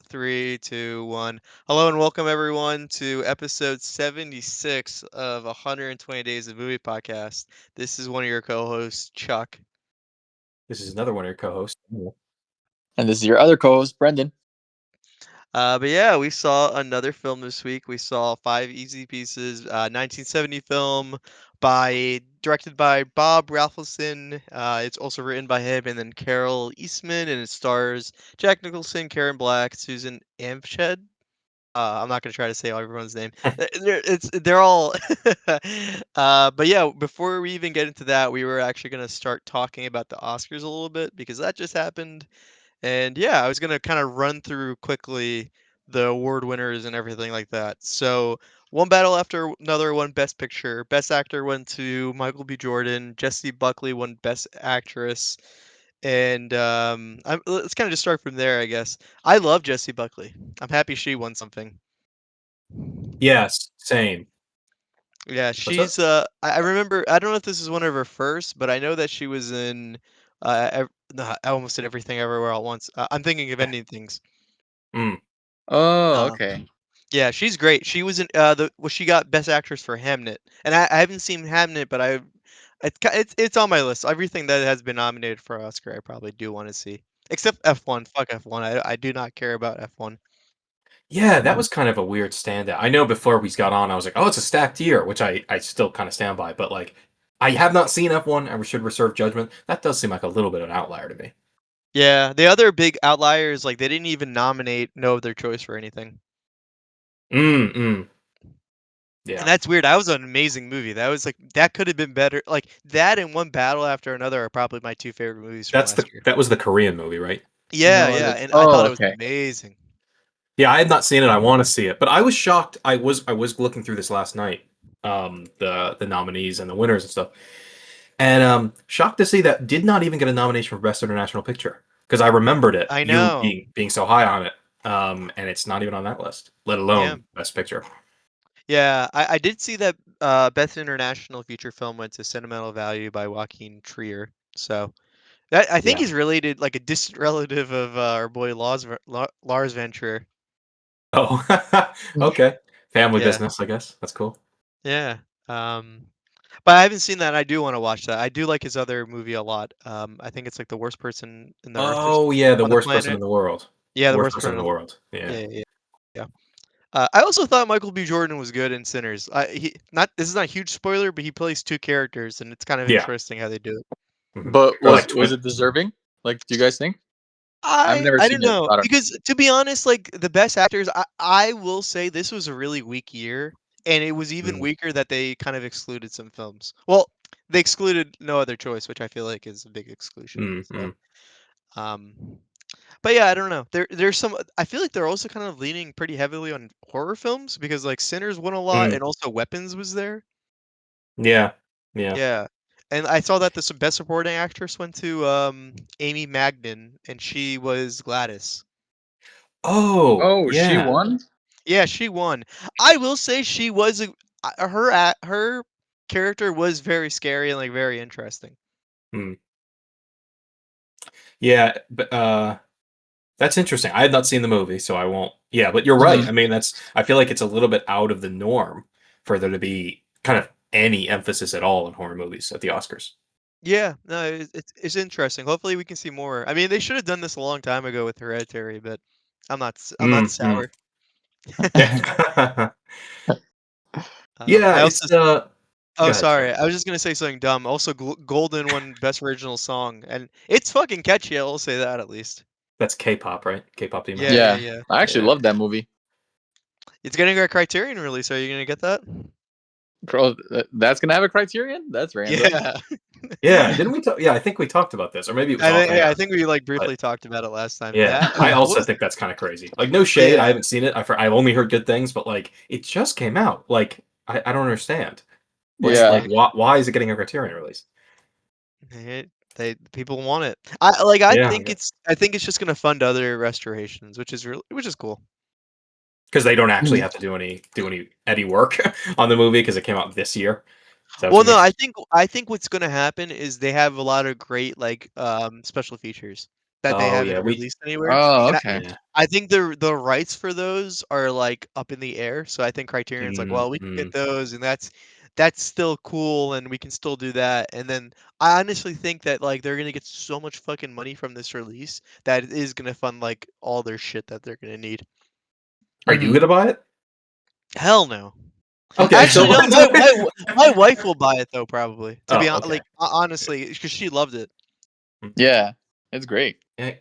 Three, two, one. Hello and welcome everyone to episode 76 of 120 Days of Movie Podcast. This is one of your co-hosts, Chuck. This is another one of your co-hosts. And this is your other co-host, Brendan. But yeah, we saw another film this week. We saw Five Easy Pieces, 1970 film directed by Bob Rafelson. It's also written by him and then Carol Eastman, and it stars Jack Nicholson, Karen Black, Susan Amshed. I'm not gonna try to say everyone's name. They're all. But yeah, before we even get into that, we were actually gonna start talking about the Oscars a little bit because that just happened. And yeah, I was gonna kind of run through quickly the award winners and everything like that. So one battle after another won Best Picture. Best Actor went to Michael B. Jordan. Jessie Buckley won Best Actress. And let's kind of just start from there, I guess. I love Jessie Buckley. I'm happy she won something. Yes, same. Yeah, What's up? she's I remember, I don't know if this is one of her first, but I know that she was in no, I almost did Everything Everywhere All at Once. I'm thinking of Ending Things. Mm. Oh, Uh, okay. yeah, she's great. She was in she got Best Actress for Hamnet, and I haven't seen Hamnet, but it's on my list. Everything that has been nominated for Oscar, I probably do want to see, except F1. Fuck F1. I do not care about F1. Yeah, that was kind of a weird standout. I know before we got on, I was like, "Oh, it's a stacked year," which I still kind of stand by. But like, I have not seen F1. I should reserve judgment. That does seem like a little bit of an outlier to me. Yeah, the other big outlier is like they didn't even nominate No Other Choice for anything. Mm. And Yeah, that's weird. That was an amazing movie. That was like that could have been better. Like that and One Battle After Another are probably my two favorite movies from last year. that was the Korean movie, right? Yeah, No yeah, other. and I thought Oh, it was okay. amazing. Yeah, I had not seen it. I want to see it, but I was shocked. I was looking through this last night, the nominees and the winners and stuff, and shocked to see that did not even get a nomination for Best International Picture because I remembered it, I you know. being so high on it, and it's not even on that list, let Yeah. alone Best Picture. Yeah, I did see that Best International Feature Film went to Sentimental Value by Joaquin Trier. So I think Yeah. he's related, like a distant relative of our boy Lars Van Trier. Oh, okay. Family Yeah, business, I guess. That's cool. yeah. Um, but I haven't seen that. I do want to watch that. I do like his other movie a lot. I think it's like The Worst Person in the Earth or Oh yeah, the on the worst person planet. in the world. Yeah, The The worst Worst person in Person. the world. Yeah. Yeah, yeah, yeah. I also thought Michael B. Jordan was good in Sinners. He not this is not a huge spoiler, but he plays two characters, and it's kind of Yeah. interesting how they do it. But Or like was twin. it deserving? Like, do you guys think? I've I never I seen don't it. know I don't. because to be honest, like the best actors, I will say this was a really weak year, and it was even Mm, weaker that they kind of excluded some films. Well, they excluded No Other Choice, which I feel like is a big exclusion. mm, So, mm, um, but yeah, I don't know. There's some. I feel like they're also kind of leaning pretty heavily on horror films because like Sinners won a lot, mm. and also Weapons was there. Yeah. Yeah. Yeah. And I saw that the best supporting actress went to Amy Magnan, and she was Gladys. Oh, Oh, she yeah. won. Yeah, she won. I will say she was her character was very scary and like very interesting. Mm. Yeah, but that's interesting. I had not seen the movie, so I won't. Yeah, but you're right. Mhm. I mean, I feel like it's a little bit out of the norm for there to be kind of any emphasis at all in horror movies at the Oscars. Yeah, no, it's interesting. Hopefully, we can see more. I mean, they should have done this a long time ago with Hereditary, but I'm not Mm. sour. Yeah. I Yeah, also it's Oh, go ahead, sorry. sorry. I was just gonna say something dumb. Also, Golden won Best Original Song, and it's fucking catchy. I'll say that at least. That's K-pop, right? K-pop Demon Yeah, Hunters. yeah, Yeah, yeah. I actually Yeah. love that movie. It's getting a Criterion release. Are you gonna get that? Bro, that's gonna have a criterion. That's random. Yeah. Yeah, didn't we talk? Yeah, I think we talked about this, or maybe it was I off think yeah, I air. think we like But briefly talked about it last time. yeah, That I what also was think that's kind of crazy. Like, no shade, I yeah. haven't seen it. I've only heard good things, but like, it just came out. Like, I don't understand. What's Yeah. Yeah. like, why is it getting a Criterion release? They people want it. I Yeah, think it's just gonna fund other restorations, which is cool. because they don't actually Mhm. have to do any Eddie work on the movie because it came out this year. Is that what Well, you no, mean? I think what's gonna happen is they have a lot of great like special features. that they Oh haven't yeah, released anywhere, Oh, and okay. yeah. I think the rights for those are, like, up in the air, so I think Criterion's like, "Well, we can get Mm. those, and that's still cool, and we can still do that," and then I honestly think that, like, they're gonna get so much fucking money from this release that it is gonna fund, like, all their shit that they're gonna need. Are you Mhm. gonna buy it? Hell no. Okay, so Actually, no, my wife will buy it, though, probably, to be oh, hon okay. like, ho honestly, because she loved it. Mm. Yeah, it's great. Yeah.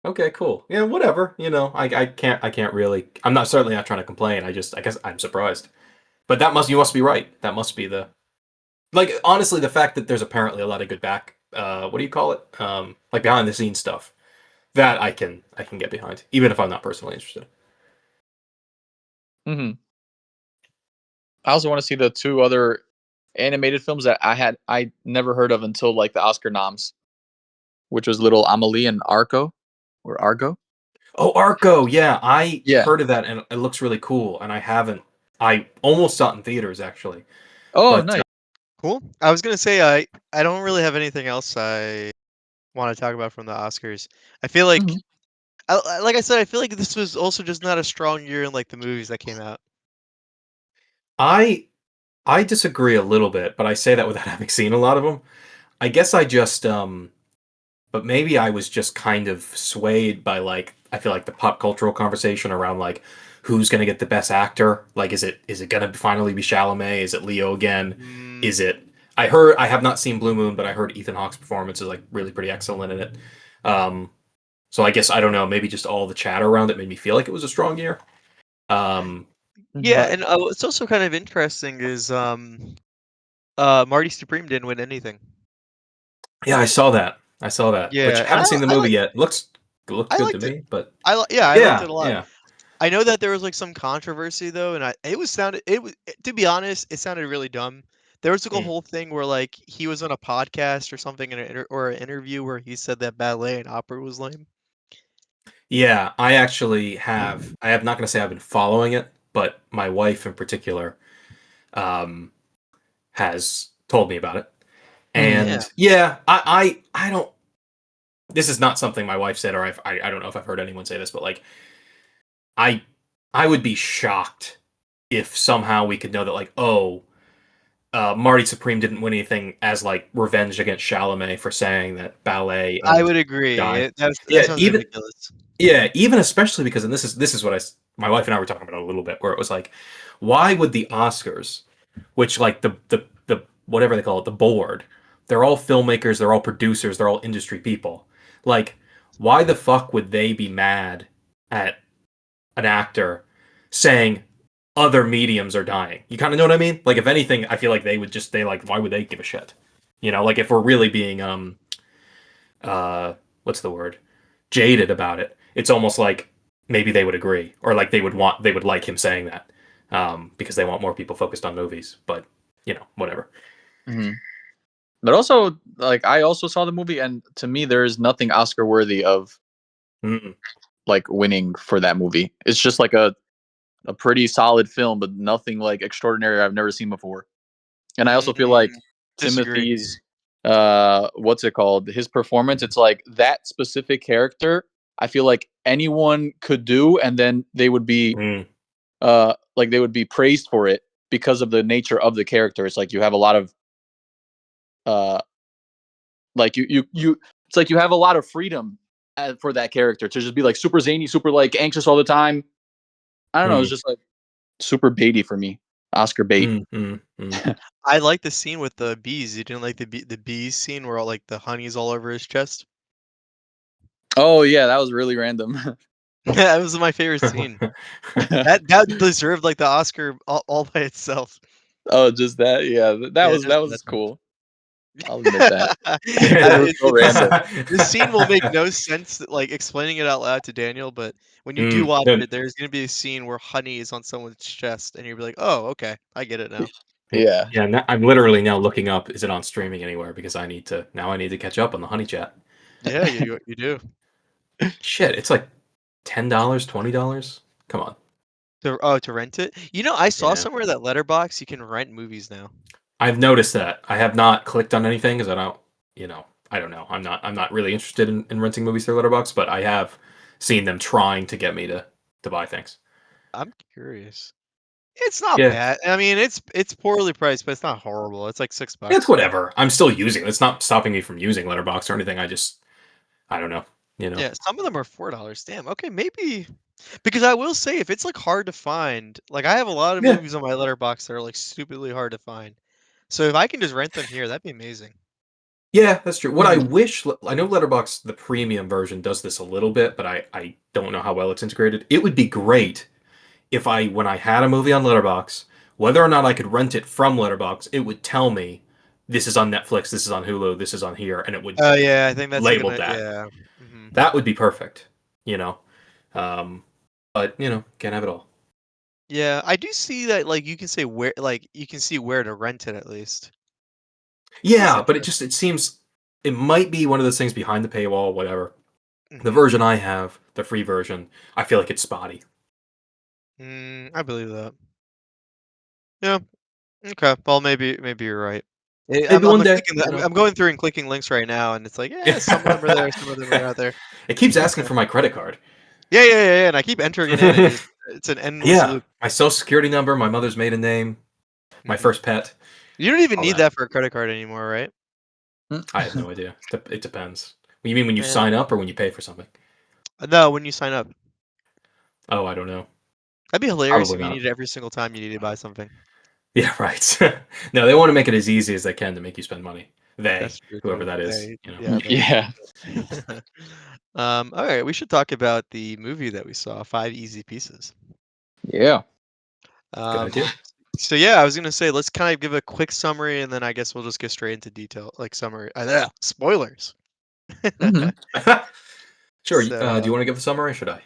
Okay, cool. Yeah, whatever. I can't really. I'm not certainly not trying to complain. I guess I'm surprised. But you must be right. That must be the like honestly the fact that there's apparently a lot of good what do you call it? Like behind the scenes stuff that I can get behind, even if I'm not personally interested. Mhm. I also want to see the two other animated films that I never heard of until like the Oscar noms, which was Little Amelie and Argo. Oh, Arco, yeah, I Yeah. heard of that and it looks really cool, and I haven't. I almost saw it in theaters actually, Oh, but nice. Cool. I was gonna say I don't really have anything else I wanna talk about from the Oscars. I feel like Mhm. like I said, I feel like this was also just not a strong year in, like, the movies that came out. I I disagree a little bit, but I say that without having seen a lot of them. I guess I just but maybe I was just kind of swayed by like I feel like the pop cultural conversation around like who's going to get the best actor? Like is it going to finally be Chalamet? Is it Leo again? Mm, Is it I have not seen Blue Moon, but I heard Ethan Hawke's performance is like really pretty excellent in it. Um so I guess I don't know, maybe just all the chatter around it made me feel like it was a strong year. Um yeah, Mhm. but and, what's also kind of interesting is, Marty Supreme didn't win anything. yeah, I saw that. I saw that. Which Yeah, and haven't seen the I movie yet. Looked I good to liked it. me, but I liked yeah, it a lot. yeah. I know that there was, like, some controversy, though, and it was to be honest, it sounded really dumb. There was, like, a Mm. whole thing where, like, he was on a podcast or something in an interview where he said that ballet and opera was lame. Yeah, I have not going to say I've been following it, but my wife in particular um, has told me about it. Mhm. Yeah. And yeah, I don't. This is not something my wife said, or I don't know if I've heard anyone say this, but like I I would be shocked if somehow we could know that like Marty Supreme didn't win anything as like revenge against Chalamet for saying that ballet I and would agree. die. That Yeah, sounds even ridiculous. Yeah, even especially because, and this is what my wife and I were talking about a little bit, where it was like, why would the Oscars, which like the whatever they call it, the board, they're all filmmakers, they're all producers, they're all industry people. Like, why the fuck would they be mad at an actor saying other mediums are dying? You kind of know what I mean? Like, if anything, I feel like they like, why would they give a shit? Like if we're really being what's the word, jaded about it, it's almost like maybe they would agree, or like they would like him saying that, because they want more people focused on movies. But whatever. Mhm. But also, like, I also saw the movie, and to me, there is nothing Oscar worthy of Mm-mm. like winning for that movie. It's just like a pretty solid film, but nothing like extraordinary I've never seen before. And I also feel like Mm, disagree. Timothy's what's it called? His performance, it's like that specific character, I feel like anyone could do, and then they would be Mm. like they would be praised for it because of the nature of the character. It's like you have a lot of uh like you it's like you have a lot of freedom for that character to just be like super zany, super like anxious all the time. I don't know, it's Mm. just like super baity for me. Oscar bait. Mm. Mm. Mm. I like the scene with the bees. You didn't like the bees scene where all, like, the honey's all over his chest? Oh yeah, that was really random. That was my favorite scene. That deserved, like, the Oscar all by itself. Oh, just that? Yeah, Yeah, that just that. was cool. I'll admit that. It was so It's just random. this scene will make no sense, like, explaining it out loud to Daniel, but when you do Mm. watch Then- it, there's gonna be a scene where honey is on someone's chest, and you'll be like, "Oh, okay, I get it now." Yeah. yeah, I'm literally now looking up. Is it on streaming anywhere? Because I need to catch up on the Honey Chat. Yeah, you do. Shit, it's like $10, $20. Come on. To rent it? I saw Yeah. somewhere that Letterbox you can rent movies now. I've noticed that. I have not clicked on anything because I don't, you know, I don't know. I'm not really interested in renting movies through Letterboxd, but I have seen them trying to get me to buy things. I'm curious. It's not Yeah, bad. I mean, it's poorly priced, but it's not horrible. It's like it's $6. whatever. I'm still using it. It's not stopping me from using Letterboxd or anything. I don't know. You know. Yeah, some of them are $4. Damn. Okay, maybe because I will say if it's like hard to find, like I have a lot of Yeah. movies on my letterbox that are like stupidly hard to find. So if I can just rent them here, that'd be amazing. Yeah, that's true. What I Mhm. wish, I know Letterboxd, the premium version, does this a little bit, but I don't know how well it's integrated. It would be great if when I had a movie on Letterboxd, whether or not I could rent it from Letterboxd, it would tell me this is on Netflix, this is on Hulu, this is on here, and it would Oh yeah, I think that's like label an that. yeah. Hmm. That would be perfect, you know. Um, but can't have it all. Yeah, I do see that like you can say where like you can see where to rent it at least. That's Yeah, but interesting. it seems it might be one of those things behind the paywall, whatever. The Hmm. version I have, the free version, I feel like it's spotty. I believe that. Yeah. Okay. Well, maybe you're right. Maybe I'm one day, clicking. I'm going through and clicking links right now, and it's like, yeah, some of them are there, some of them are not there. It keeps asking for my credit card. Yeah, and I keep entering it in, and it's an endless Yeah, loop. my social security number, my mother's maiden name, my Hmm. first pet, You don't even all need that. that for a credit card anymore, right? I have no idea. It depends. You mean when you Yeah. sign up or when you pay for something? No, when you sign up, Oh, I don't know. that'd be hilarious Probably if you not. needed it every single time you needed to buy something. Yeah, right. No, they want to make it as easy as they can to make you spend money. That's true Whoever too. that is. Yeah, they. Yeah. All right, we should talk about the movie that we saw, Five Easy Pieces. Yeah. Good Um, idea. so yeah, I was gonna say let's kind of give a quick summary, and then I guess we'll just get straight into detail, like summary. Spoilers. Hmm. Sure. So Do you want to give the summary? Or should I?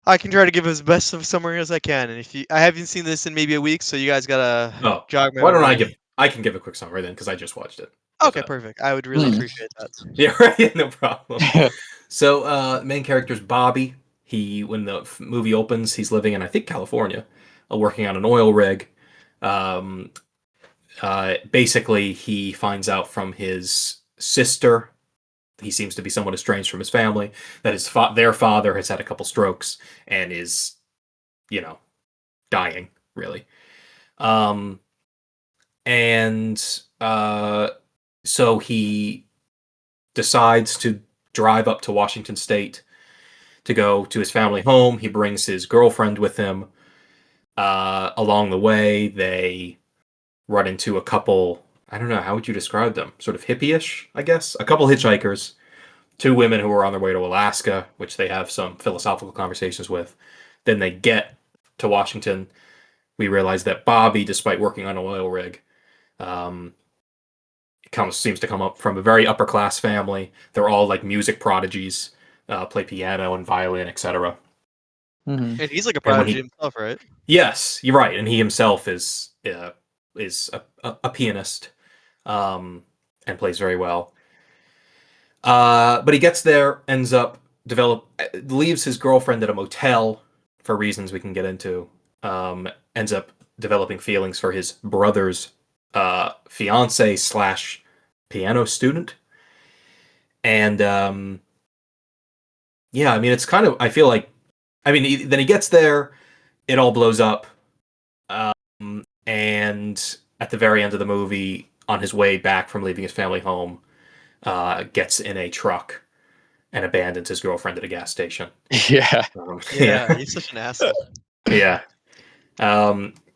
I can try to give as best of summary as I can, and if I haven't seen this in maybe a week, so you guys gotta Oh, jog my why don't I memory. give? I can give a quick summary then because I just watched it. How's Okay, that? perfect. I would really Mm. appreciate that. Yeah, right. No problem. So, main character's Bobby. When the movie opens, he's living in, I think, California, working on an oil rig. Um, Basically, he finds out from his sister. He seems to be somewhat estranged from his family. That their father has had a couple strokes and is, you know, dying really. Um, and so he decides to drive up to Washington State to go to his family home. He brings his girlfriend with him. Along the way, they run into a couple. I don't know, how would you describe them? Sort of hippie-ish, I guess. A couple hitchhikers, two women who are on their way to Alaska, which they have some philosophical conversations with. Then they get to Washington. We realize that Bobby, despite working on an oil rig, um, seems to come up from a very upper class family. They're all like music prodigies, play piano and violin, etc. Hmm. And he's like a And when prodigy he himself, right? Yes, you're right, and he himself is a pianist, and plays very well. But he gets there, ends up leaves his girlfriend at a motel for reasons we can get into. Ends up developing feelings for his brother's fiance slash piano student, and yeah, I mean it's kind of I feel like I mean then he gets there, it all blows up. And at the very end of the movie, on his way back from leaving his family home, gets in a truck and abandons his girlfriend at a gas station. Yeah. Yeah, Yeah, he's such an asshole. yeah,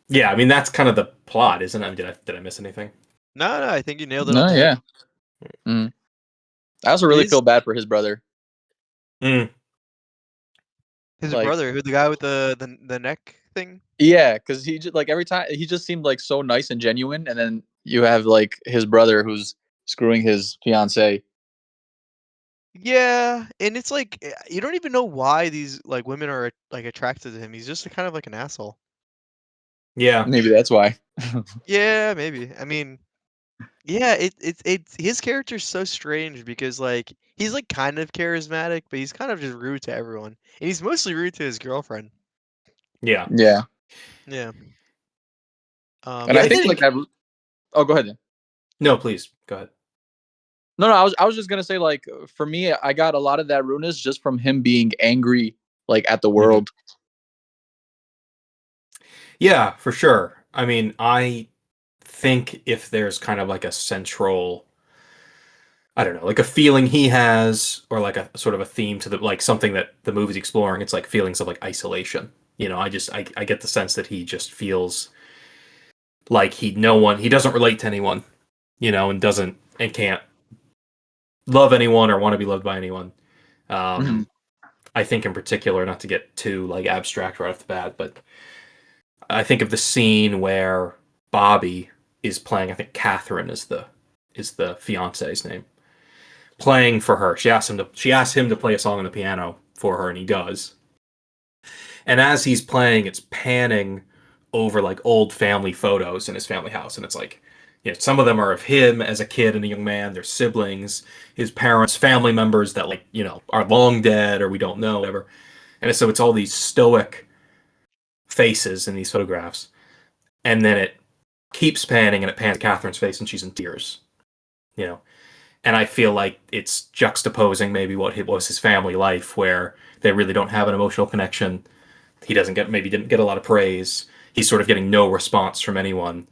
yeah. I mean, that's kind of the plot, isn't it? Did I miss anything? No, I think you nailed it on No, the head. yeah. Mm. I also really His feel bad for his brother. Mm, his Like, brother, who the guy with the neck thing. yeah, because he just like every time he just seemed like so nice and genuine, and then you have like his brother who's screwing his fiance. Yeah, and it's like you don't even know why these like women are like attracted to him. He's just kind of like an asshole. yeah, Maybe that's why. Yeah, maybe. I mean, yeah, it's his character's so strange because like he's like kind of charismatic, but he's kind of just rude to everyone, and he's mostly rude to his girlfriend. yeah, Yeah, Yeah. and yeah. I I think like Anything. that. Oh, go ahead. Then. No, please go ahead. No, I was just gonna say, like, for me, I got a lot of that rudeness just from him being angry, like, at the Mhm. world. Yeah, for sure. I mean, I think if there's kind of like a central, I don't know, like a feeling he has, or like a sort of a theme to the like something that the movie's exploring, it's like feelings of like isolation. You know, I get the sense that he just feels like he doesn't relate to anyone, you know, and doesn't and can't love anyone or want to be loved by anyone. Mhm. Um, I think in particular, not to get too like abstract right off the bat, but I think of the scene where Bobby is playing. I think Catherine is the fiance's name. Playing for her. She asks him to play a song on the piano for her, and he does. And as he's playing, it's panning over like old family photos in his family house, and it's like, you know, some of them are of him as a kid and a young man, their siblings, his parents, family members that like, you know, are long dead or we don't know, whatever. And so it's all these stoic faces in these photographs. And then it keeps panning and it pans Catherine's face and she's in tears, you know. And I feel like it's juxtaposing maybe what was his family life, where they really don't have an emotional connection. He doesn't get maybe didn't get a lot of praise. He's sort of getting no response from anyone.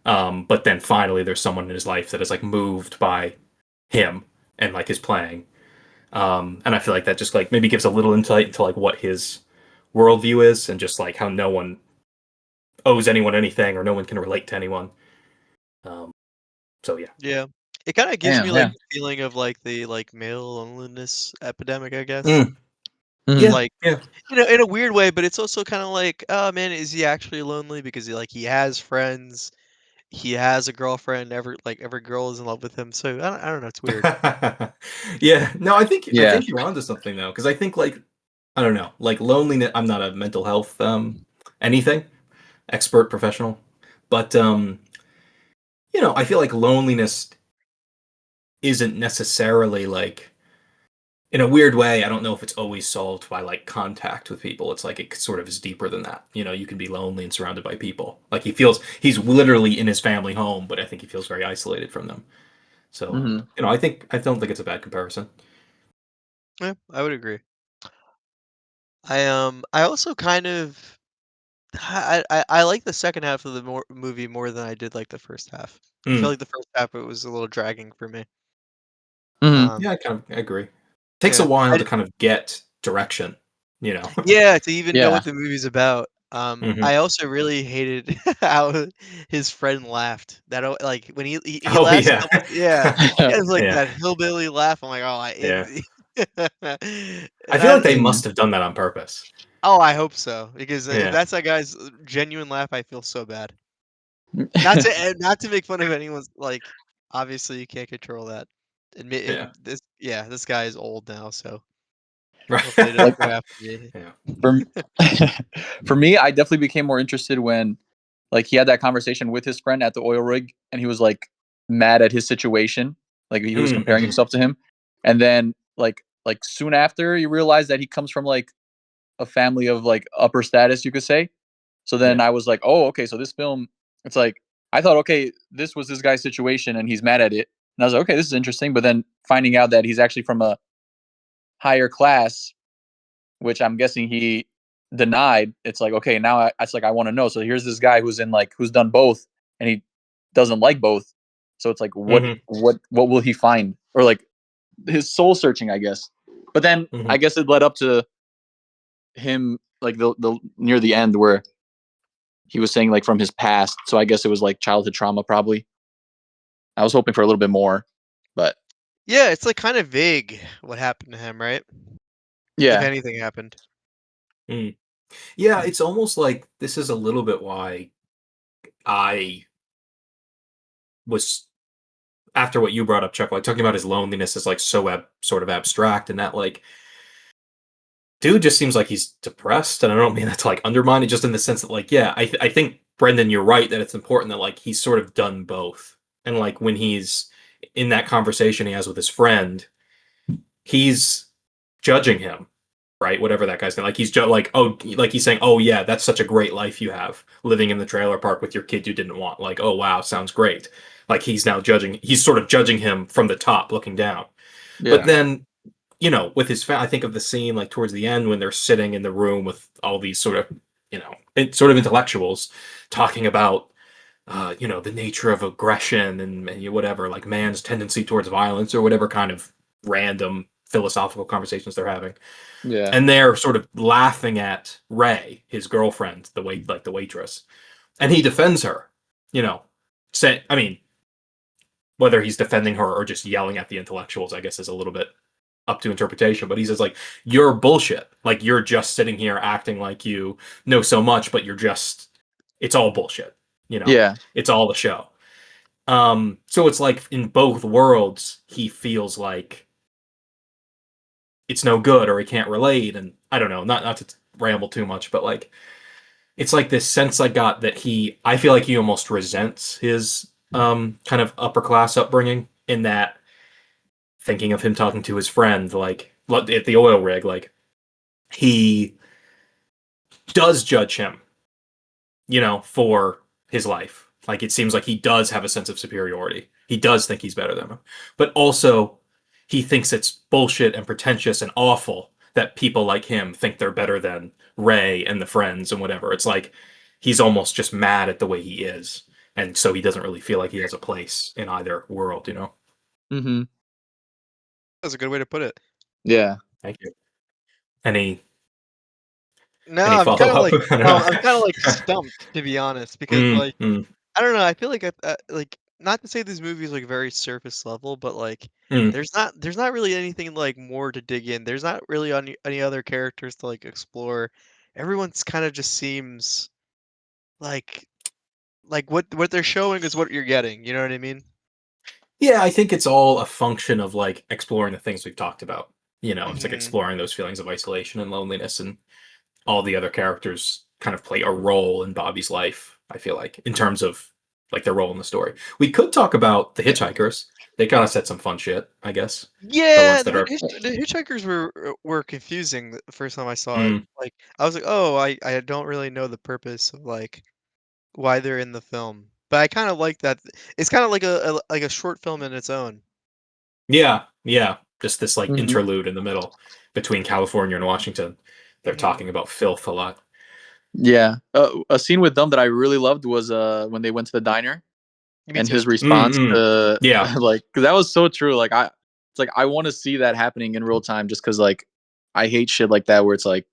But then finally, there's someone in his life that is like moved by him and like his playing. And I feel like that just like maybe gives a little insight into like what his worldview is, and just like how no one owes anyone anything or no one can relate to anyone. Um, so yeah. Yeah. It kinda gives me, Damn, like, yeah. the feeling of, like, the, like, male loneliness epidemic, I guess. Mm, Mhm. yeah, Like, yeah. you know, in a weird way, but it's also kinda like, "Oh, man, is he actually lonely?" Because he has friends, he has a girlfriend, every girl is in love with him, so I don't know, it's weird. Yeah, no, I Yeah. think you're onto something though, because I think like I don't know, like loneliness. I'm not a mental health anything expert professional, but you know, I feel like loneliness isn't necessarily like in a weird way. I don't know if it's always solved by like contact with people. It's like it sort of is deeper than that. You know, you can be lonely and surrounded by people. Like he's literally in his family home, but I think he feels very isolated from them. So Mhm. you know, I don't think it's a bad comparison. Yeah, I would agree. I also kind of I like the second half of the movie more than I did like the first half. I feel Mm. like the first half it was a little dragging for me. Mhm. Um, Yeah, I agree. Takes a yeah, while to kind of get direction, you know. yeah, to even know Yeah. what the movie's about. Hmm. I also really hated how his friend laughed. Like when he Oh laughs a yeah, couple, yeah, he has like yeah, that hillbilly laugh. I'm like, oh, yeah. I and feel like they Mhm. must have done that on purpose. oh, I hope so because if Yeah, that's that guy's genuine laugh, I feel so bad. Not to make fun of anyone's like. Obviously, you can't control that. yeah, And this guy is old now, so right. hopefully it doesn't Like, go after me. Yeah. for for me, I definitely became more interested when, like, he had that conversation with his friend at the oil rig, and he was, like, mad at his situation, like, he was comparing Mm-hmm. himself to him, and then, soon after, you realize that he comes from, like, a family of, like, upper status, you could say. So then Yeah. I was like, "Oh, okay, so this film," it's like I thought, "Okay, this was this guy's situation and he's mad at it." And I was like, "Okay, this is interesting." But then finding out that he's actually from a higher class, which I'm guessing he denied, it's like, okay, now it's like I want to know. So here's this guy who's in like who's done both and he doesn't like both. So it's like Hmm. what will he find? Or like his soul searching, I guess. But then Hmm. I guess it led up to him like the near the end where he was saying like from his past. So I guess it was like childhood trauma probably. I was hoping for a little bit more, but Yeah, it's like kind of vague what happened to him, right? If yeah. anything happened. Mm. Yeah, it's almost like this is a little bit why I was after what you brought up, Chuck, like talking about his loneliness is like so sort of abstract, and that like dude just seems like he's depressed, and I don't mean that to like undermine it, just in the sense that like yeah, I think Brendan, you're right that it's important that like he's sort of done both, and like when he's in that conversation he has with his friend, he's judging him, right? Whatever that guy's name, like like oh, like he's saying, oh yeah, that's such a great life you have living in the trailer park with your kid you didn't want, like oh wow, sounds great, Like he's sort of judging him from the top, looking down. But Yeah. then, with his I think of the scene like towards the end when they're sitting in the room with all these sort of, sort of intellectuals talking about, the nature of aggression and whatever, like man's tendency towards violence or whatever kind of random philosophical conversations they're having. Yeah. And they're sort of laughing at Ray, his girlfriend, the waitress, and he defends her. Say, I mean, whether he's defending her or just yelling at the intellectuals, I guess, is a little bit up to interpretation. But he says like, "You're bullshit. Like you're just sitting here acting like you know so much, but it's all bullshit. Yeah. It's all a show." So it's like in both worlds, he feels like it's no good or he can't relate, and I don't know, not to ramble too much, but like it's like this sense I got that I feel like he almost resents his kind of upper class upbringing, in that, thinking of him talking to his friend like at the oil rig, like he does judge him, for his life. Like it seems like he does have a sense of superiority. He does think he's better than him. But also he thinks it's bullshit and pretentious and awful that people like him think they're better than Ray and the friends and whatever. It's like he's almost just mad at the way he is. And so he doesn't really feel like he has a place in either world. Mm-hmm. That's a good way to put it. Yeah. Thank you. Any No, any I'm follow kind of up? like I don't no, know. I'm kind of like stumped to be honest because like Mm. I don't know. I feel like like not to say this movie is like very surface level, but like Mm. there's not really anything like more to dig in. There's not really any other characters to like explore. Everyone's kind of just seems like what they're showing is what you're getting. You know what I mean? Yeah, I think it's all a function of like exploring the things we've talked about. It's like Hmm. exploring those feelings of isolation and loneliness, and all the other characters kind of play a role in Bobby's life, I feel like, in terms of like their role in the story. We could talk about the Yeah. hitchhikers. They kind of said some fun shit, I guess. The Yeah, ones that are the hitchhikers were confusing the first time I saw it. mm, Like I was like, oh, I don't really know the purpose of like why they're in the film. But I kind of like that. It's kind of like a short film in its own. yeah. Just this like Mm-hmm. interlude in the middle between California and Washington. They're Hmm. talking about filth a lot. Yeah. A scene with them that I really loved was when they went to the diner Me and too. his response Mm. to Yeah, like, because that was so true. Like it's like I want to see that happening in real time, just because like I hate shit like that where it's like,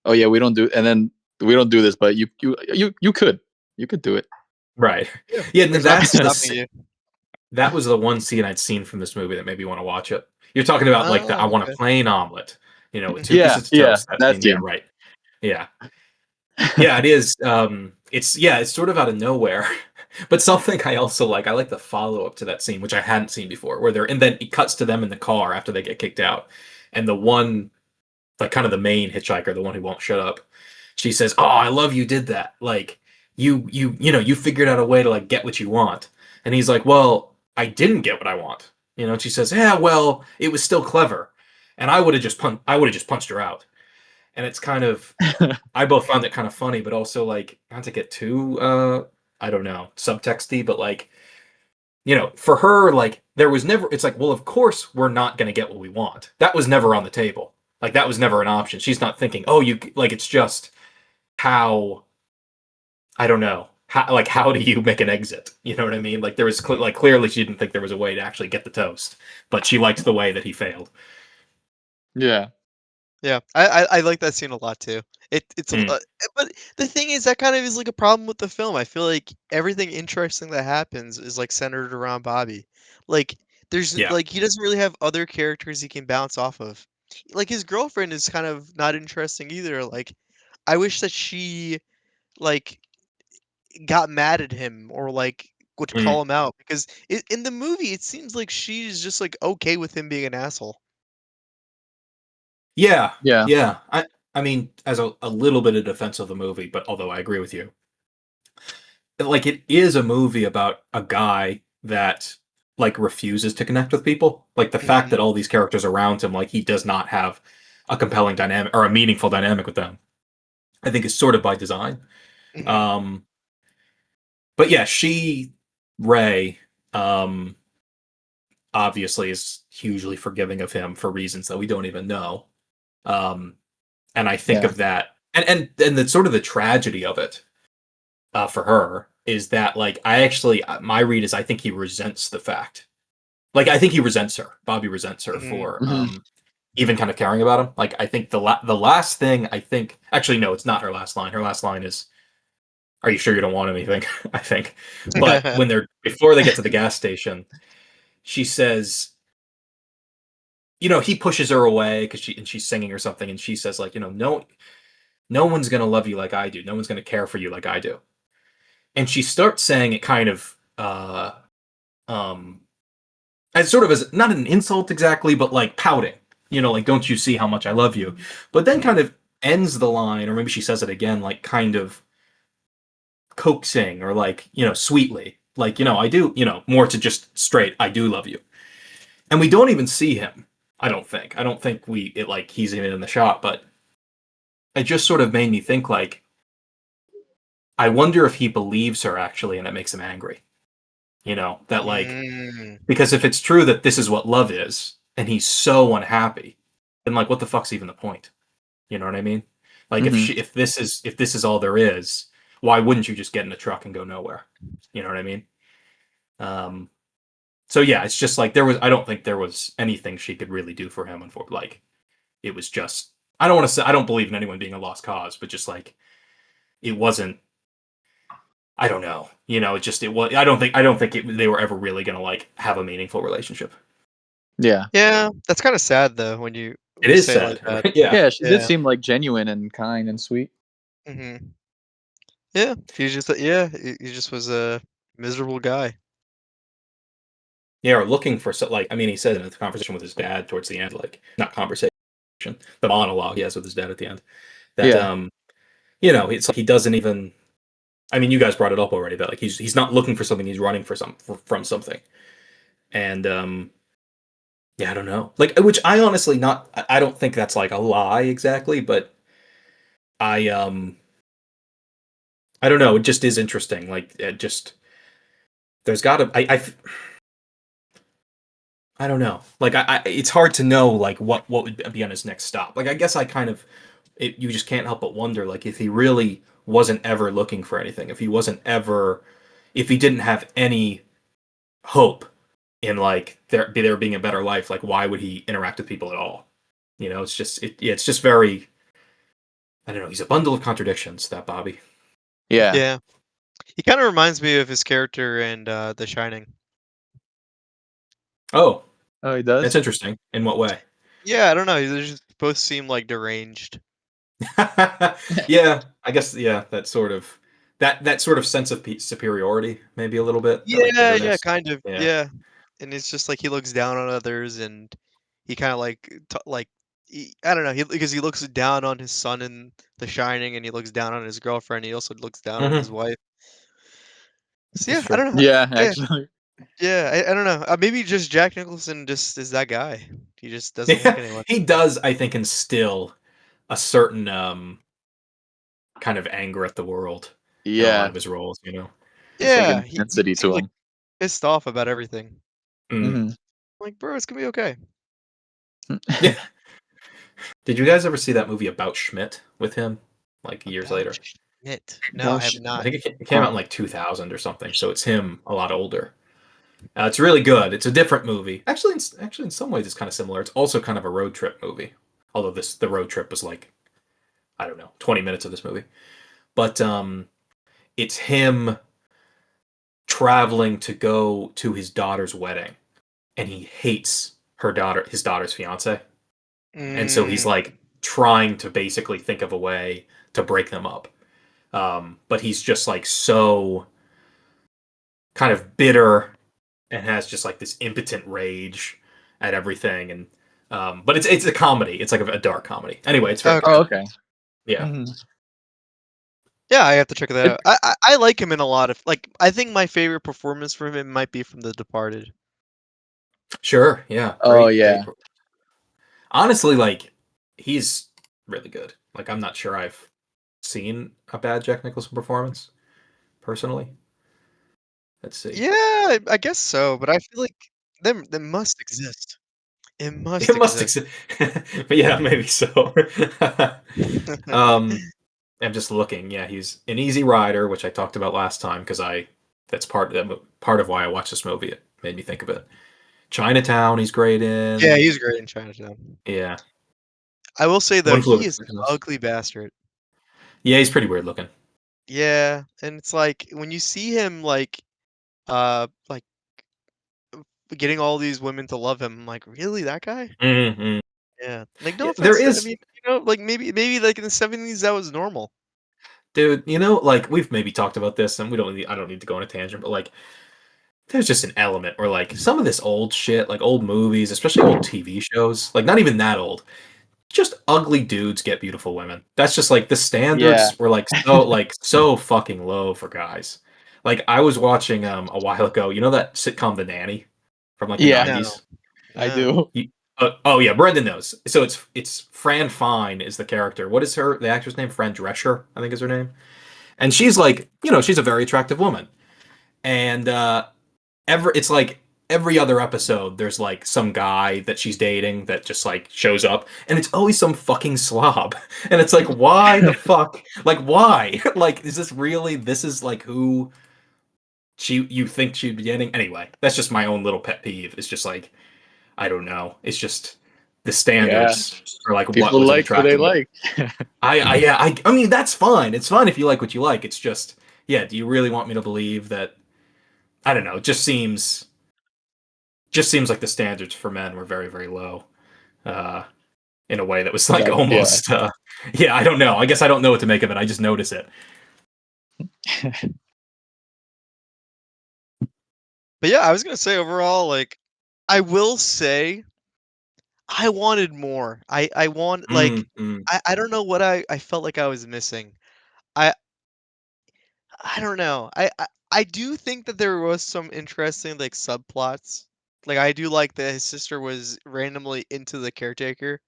oh yeah, and then we don't do this, but you could do it. right. Yeah. Yeah, no, There's nothing stopping you. that was the one scene I'd seen from this movie that made me want to watch it. You're talking about like the I Oh, want a okay. plain omelet, with two Yeah, pieces of yeah, toast. That that scene, yeah, scene. right. Yeah. Yeah, it is. It's sort of out of nowhere. But something I also like, I like the follow-up to that scene, which I hadn't seen before, where and then it cuts to them in the car after they get kicked out. And the one, like kind of the main hitchhiker, the one who won't shut up, she says, "Oh, I love you did that. Like you figured out a way to like get what you want." And he's like, "Well, I didn't get what I want." And she says, "Yeah, well, it was still clever. And I would have just punched her out." And it's kind of I both found it kind of funny, but also like not to get too I don't know, subtexty, but like, for her, like there was never it's like, well, of course we're not gonna get what we want. That was never on the table. Like that was never an option. She's not thinking, oh, you like it's just how I don't know. How do you make an exit? You know what I mean? Like there was like clearly she didn't think there was a way to actually get the toast, but she liked the way that he failed. Yeah. Yeah, I like that scene a lot too. Mm, But the thing is that kind of is like a problem with the film. I feel like everything interesting that happens is like centered around Bobby. Like yeah. like he doesn't really have other characters he can bounce off of. Like his girlfriend is kind of not interesting either. Like I wish that she like got mad at him or like would Mm. call him out because in the movie it seems like she's just like okay with him being an asshole. Yeah. Yeah. Yeah. I mean, as a little bit of defense of the movie, but although I agree with you, like it is a movie about a guy that like refuses to connect with people. Like the fact Hmm. that all these characters around him, like he does not have a compelling dynamic or a meaningful dynamic with them, I think is sort of by design. Hmm. Um, but yeah, Ray. um, obviously is hugely forgiving of him for reasons that we don't even know. Um, and I think Yeah. of that, and the sort of the tragedy of it for her is that like my read is I think he resents the fact, like I think he resents her. Bobby resents her Mhm. for Mhm. even kind of caring about him. Like I think the last thing I think actually no, it's not her last line. Her last line is, "Are you sure you don't want anything?" I think, but when they're before they get to the gas station, she says, he pushes her away because she's singing or something, and she says like, no one's gonna love you like I do. No one's gonna care for you like I do. And she starts saying it kind of um as sort of as not an insult exactly, but like pouting. Like don't you see how much I love you? But then kind Mhm. of ends the line, or maybe she says it again, like kind of coaxing or like, sweetly. Like, I do, more to just straight, I do love you. And we don't even see him, I don't think. I don't think like he's even in the shot, but it just sort of made me think like, I wonder if he believes her actually and it makes him angry. That like, Mm. because if it's true that this is what love is and he's so unhappy, then like what the fuck's even the point? You know what I mean? Like Mhm. if this is all there is, why wouldn't you just get in a truck and go nowhere? You know what I mean? Um so yeah, it's just like I don't think there was anything she could really do for him, like it was just, I don't want to say I don't believe in anyone being a lost cause, but just like it wasn't, I don't know. It was. I don't think they were ever really gonna like have a meaningful relationship. Yeah. Yeah, that's kinda sad though It when you is say it like sad, that. right? Yeah, Yeah, she did Yeah. seem like genuine and kind and sweet. Mhm. Yeah, he just was a miserable guy. yeah. Or looking for like I mean, he said in the conversation with his dad towards the end, like not conversation, the monologue he has with his dad at the end, that Yeah. it's like he doesn't even. I mean, you guys brought it up already, but like he's not looking for something, he's running from something, and yeah, I don't know, like which I honestly not. I don't think that's like a lie exactly, but I I don't know. It just is interesting. Like, it just there's got to. I don't know. Like, it's hard to know like what would be on his next stop. Like, I guess I kind of you just can't help but wonder like if he really wasn't ever looking for anything, if he didn't have any hope in like there being a better life, like why would he interact with people at all? It's just yeah, it's just very. I don't know. He's a bundle of contradictions. That Bobby. Yeah. Yeah. He kinda reminds me of his character in, The Shining. Oh, Oh, he that's does? interesting. In what way? Yeah, I don't know, they just both seem, like, deranged. Yeah, I guess yeah, that sort of sense of superiority, maybe a little bit, that like Yeah, yeah, bitterness. kind of, Yeah. yeah, and it's just like he looks down on others, and he kinda, like, I don't know, because he looks down on his son in The Shining, and he looks down on his girlfriend, he also looks down on his Hmm. wife. So, That's yeah, I true. don't know, Yeah, yeah, actually. yeah, I don't know, maybe just Jack Nicholson just is that guy. He just doesn't like Yeah, anyone. he does, I think, instill a certain kind of anger at the world in a lot Yeah. of his roles. It's like Yeah, he intensity seems, to like, him. pissed off about everything. Mm. Mhm. Like, "Bro, it's gonna be okay." Yeah. Did you guys ever see that movie About Schmidt with him, like years About later? Schmidt. No, About I have I not. think it came out Huh. in like 2000 or something, so it's him a lot older. It's really good. It's a different movie. Actually, in some ways, it's kind of similar. It's also kind of a road trip movie. Although the road trip was like, I don't know, 20 minutes of this movie. But it's him traveling to go to his daughter's wedding, and he hates his daughter's fiance, and so he's Mm, like trying to basically think of a way to break them up. But he's just like so kind of bitter and has just like this impotent rage at everything. And but it's a comedy. It's like a dark comedy. Anyway, it's very Oh, good. okay. okay. Yeah, Mhm. Yeah, I have to check that It out. I like him in a lot of like, I think my favorite performance from him might be from The Departed. sure. Yeah, Oh, great. yeah. Honestly, like he's really good. Like I'm not sure I've seen a bad Jack Nicholson performance personally. Let's see. Yeah, I guess so, but I feel like them must exist. It must It must exist. exist. But yeah, maybe so. um, I'm just looking. Yeah, he's an Easy Rider, which I talked about last time because that's part of why I watched this movie. It made me think of it. Chinatown, he's great Yeah, in. he's great in Chinatown. Yeah, I will say though, One Flew he Over is the an Cuckoo's Nest. ugly bastard. Yeah, he's pretty weird looking. Yeah, and it's like when you see him like getting all these women to love him, I'm like, really, that guy? Hmm. Yeah. Like, no Yeah, there offense to, I is, mean, like maybe like in the 70s that was normal. dude. Like we've maybe talked about this, and we don't. I don't need to go on a tangent, but like, there's just an element where like some of this old shit, like old movies, especially old TV shows, like not even that old, just ugly dudes get beautiful women. That's just like the Yeah. standards were like so fucking low for guys. Like I was watching a while ago, you know that sitcom The Nanny from like the Yeah, No. 90s? I No. do. Oh yeah, Brendan knows. So it's Fran Fine is the character. What is the actress name? Fran Drescher, I think is her name. And she's like, she's a very attractive woman. And it's like every other episode there's like some guy that she's dating that just like shows up and it's always some fucking slob. And it's like why the fuck? Like why? Like this is like who you think she'd be getting? Anyway, that's just my own little pet peeve. It's just like I don't know. It's just the Yeah. standards for like what People was an like what they attractive. like. I mean that's fine. It's fine if you like what you like. It's just yeah. Do you really want me to believe that? I don't know. It just seems like the standards for men were very very low, uh, in a way that was like Yeah. almost. Yeah, I don't know. I guess I don't know what to make of it. I just notice it. But yeah, I was gonna say overall, like, I will say I wanted more. I want Mm, like mm. I don't know what I felt like I was missing. I I don't know. I do think that there was some interesting like subplots. Like I do like that his sister was randomly into the caretaker.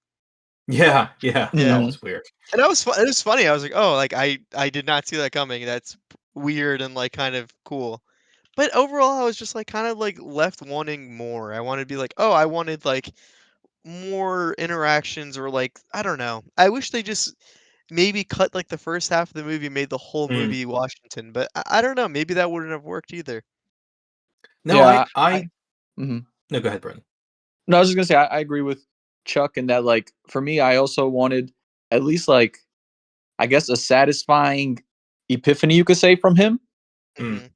Yeah, yeah. That Yeah. Mhm. was weird. And that was fun. It was funny. I was like, "Oh, like I did not see that coming. That's weird and like kind of cool." But overall, I was just like kind of like left wanting more. I wanted to be like, "Oh, I wanted like more interactions or like I don't know. I wish they just maybe cut like the first half of the movie, made the whole Mm. movie Washington, but I don't know. Maybe that wouldn't have worked either." No, Yeah. I. Mhm. No, go ahead, Brendan. No, I was just gonna say I agree with Chuck in that like for me, I also wanted at least like I guess a satisfying epiphany you could say from him. Mm. Mhm.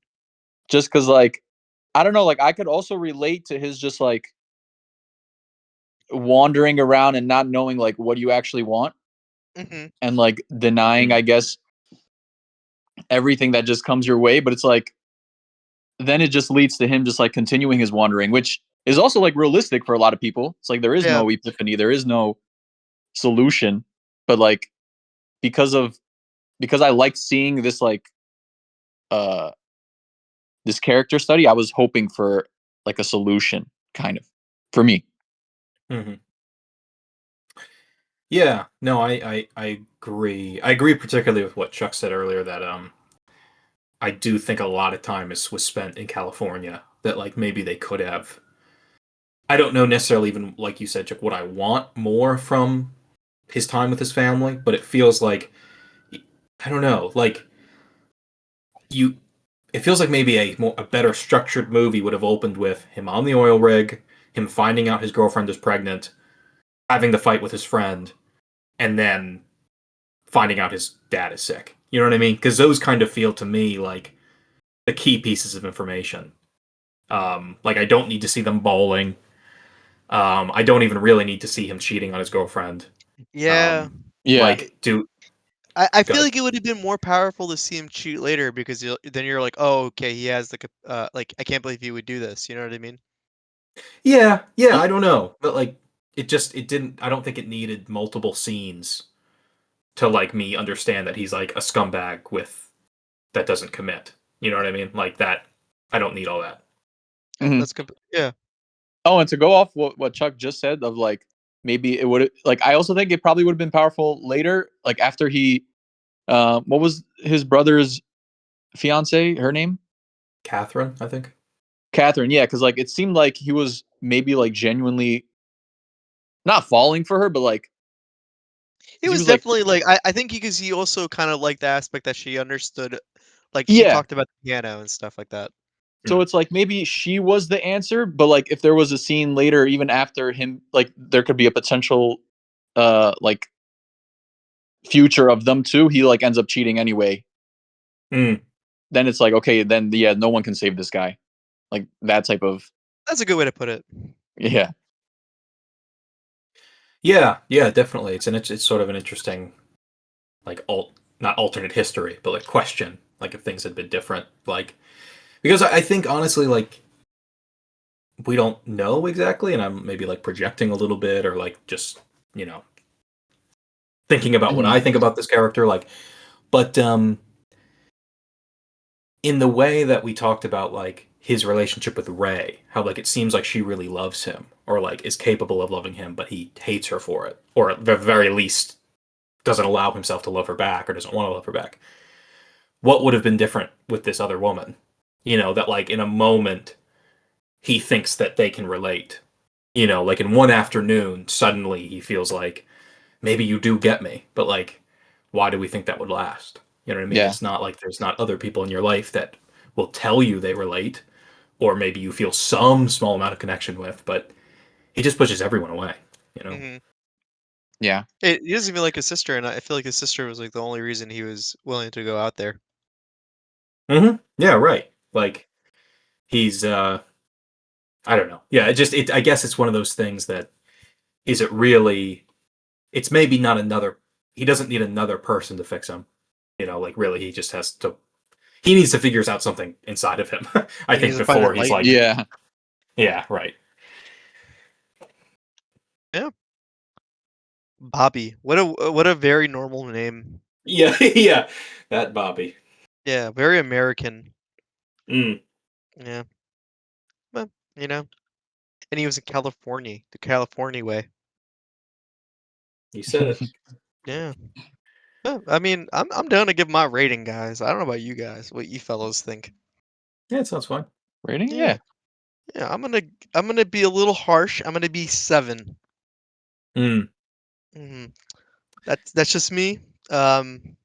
Just cause like I don't know, like I could also relate to his just like wandering around and not knowing like what you actually want Mhm. and like denying, Mm. I guess, everything that just comes your way. But it's like then it just leads to him just like continuing his wandering, which is also like realistic for a lot of people. It's like there is Yeah. no epiphany, there is no solution. But like because of because I like seeing this like uh this character study, I was hoping for like a solution, kind of, for me. Hmm. Yeah, no, I agree. I agree particularly with what Chuck said earlier that I do think a lot of time was spent in California that like maybe they could have. I don't know necessarily even like you said, Chuck, what I want more from his time with his family, but it feels like I don't know, like you. It feels like maybe a better structured movie would have opened with him on the oil rig, him finding out his girlfriend is pregnant, having the fight with his friend, and then finding out his dad is sick. You know what I mean? Because those kind of feel to me like the key pieces of information. Like I don't need to see them bowling. I don't even really need to see him cheating on his girlfriend. Yeah. Um, Yeah. It, like, do I feel good. like it would have been more powerful to see him cheat later because then you're like, "Oh, okay, he has the like I can't believe he would do this." You know what I mean? Yeah, yeah. Y- I don't know, but like, it didn't. I don't think it needed multiple scenes to like me understand that he's like a scumbag with that doesn't commit. You know what I mean? Like that. I don't need all that. mhm. Yeah. Oh, and to go off what Chuck just said of like maybe it would like I also think it probably would have been powerful later, like after he what was his brother's fiance, her name? Catherine, I think. Catherine, yeah, because like it seemed like he was maybe like genuinely not falling for her, but like It he was was like, definitely like I think because he also kind of liked the aspect that she understood, like she yeah. talked about the piano and stuff like that. So it's like maybe she was the answer, but like if there was a scene later, even after him, like there could be a potential, like future of them two. He like ends up cheating anyway. Mm. Then it's like okay, then yeah, no one can save this guy. Like that type of That's a good way to put it. yeah. Yeah, yeah, definitely. It's sort of an interesting, like not alternate history, but like question, like if things had been different, like because I think honestly, like we don't know exactly, and I'm maybe like projecting a little bit, or like just you know thinking about what Mhm. I think about this character, like, but in the way that we talked about like his relationship with Ray, how like it seems like she really loves him or like is capable of loving him, but he hates her for it, or at the very least doesn't allow himself to love her back or doesn't want to love her back. What would have been different with this other woman? You know, that like in a moment he thinks that they can relate. You know, like in one afternoon, suddenly he feels like maybe you do get me, but like, why do we think that would last? You know what I mean? Yeah. It's not like there's not other people in your life that will tell you they relate, or maybe you feel some small amount of connection with, but he just pushes everyone away, you know? Hmm. Yeah. He doesn't even like his sister, and I feel like his sister was like the only reason he was willing to go out there. Yeah, right. Like, he's, I don't know. Yeah, I guess it's one of those things that, is it really, it's maybe not another, he doesn't need another person to fix him. You know, like really, he needs to figure out something inside of him. I He needs think to find before he's like, enlightenment. Yeah. yeah, right. Yeah, Bobby. What a very normal name. Yeah, yeah, that Bobby. Yeah, very American. Mm, Yeah, but you know, and he was in California, the California way. you said it. Yeah. I mean, I'm down to give my rating, guys. I don't know about you guys, what you fellows think. Yeah, it sounds fine. Rating? Yeah, Yeah. yeah. I'm gonna be a little harsh. I'm gonna be 7. Mm. Hmm. That's just me. Um,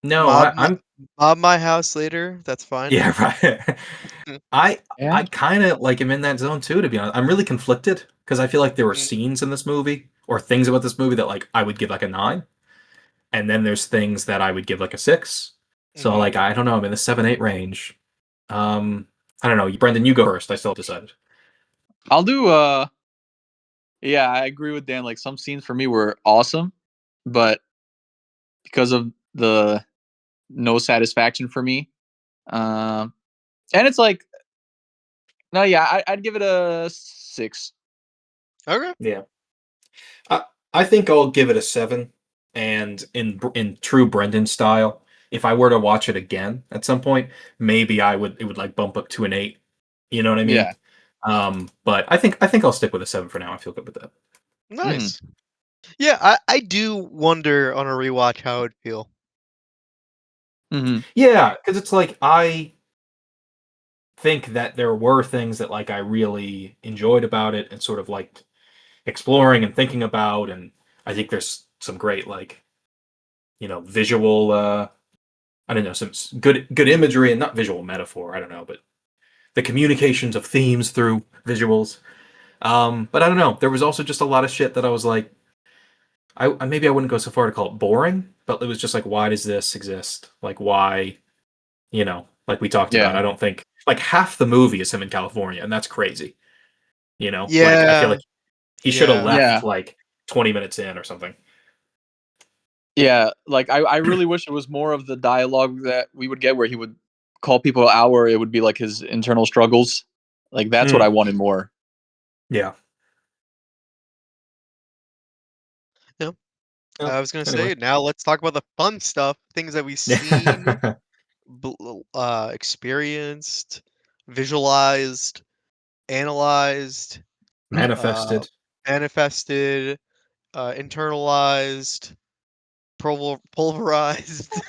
No, mob my, I'm. mob my house later. That's fine. Yeah, right. Mm, I Yeah. kind of like him in that zone too. To be honest, I'm really conflicted because I feel like there were mm, scenes in this movie or things about this movie that like I would give like a 9, and then there's things that I would give like a 6. So mhm. like I don't know, I'm in the 7-8 range. I don't know. Brendan, you go first. I still decided. I'll do yeah, I agree with Dan. Like some scenes for me were awesome, but because of the no satisfaction for me. Um and it's like no, yeah, I'd give it a 6. Okay. Yeah. I I think I'll give it a 7. And in true Brendan style, if I were to watch it again at some point, maybe it would like bump up to an 8. You know what I mean? Yeah. But I think I'll stick with a 7 for now. I feel good with that. Mhm. Nice. Yeah, I do wonder on a rewatch how it'd feel. Mhm. Yeah, because it's like I think that there were things that like I really enjoyed about it and sort of liked exploring and thinking about, and I think there's some great like visual I don't know, some good imagery and not visual metaphor, I don't know, but the communications of themes through visuals. But I don't know, there was also just a lot of shit that I was like, maybe I wouldn't go so far to call it boring, but it was just like, why does this exist? Like, why, like we talked about, Yeah. I don't think like half the movie is him in California, and that's crazy. Like I feel Yeah, like he should have yeah. left Yeah. like 20 minutes in or something. Yeah, like I really wish it was more of the dialogue that we would get where he would call people out where it would be like his internal struggles. Like that's what I Mm, wanted more. yeah. Yeah. Yeah. I was gonna Anyway. say now let's talk about the fun stuff, things that we've seen, experienced, visualized, analyzed, uh, Manifested. manifested, internalized, pulverized.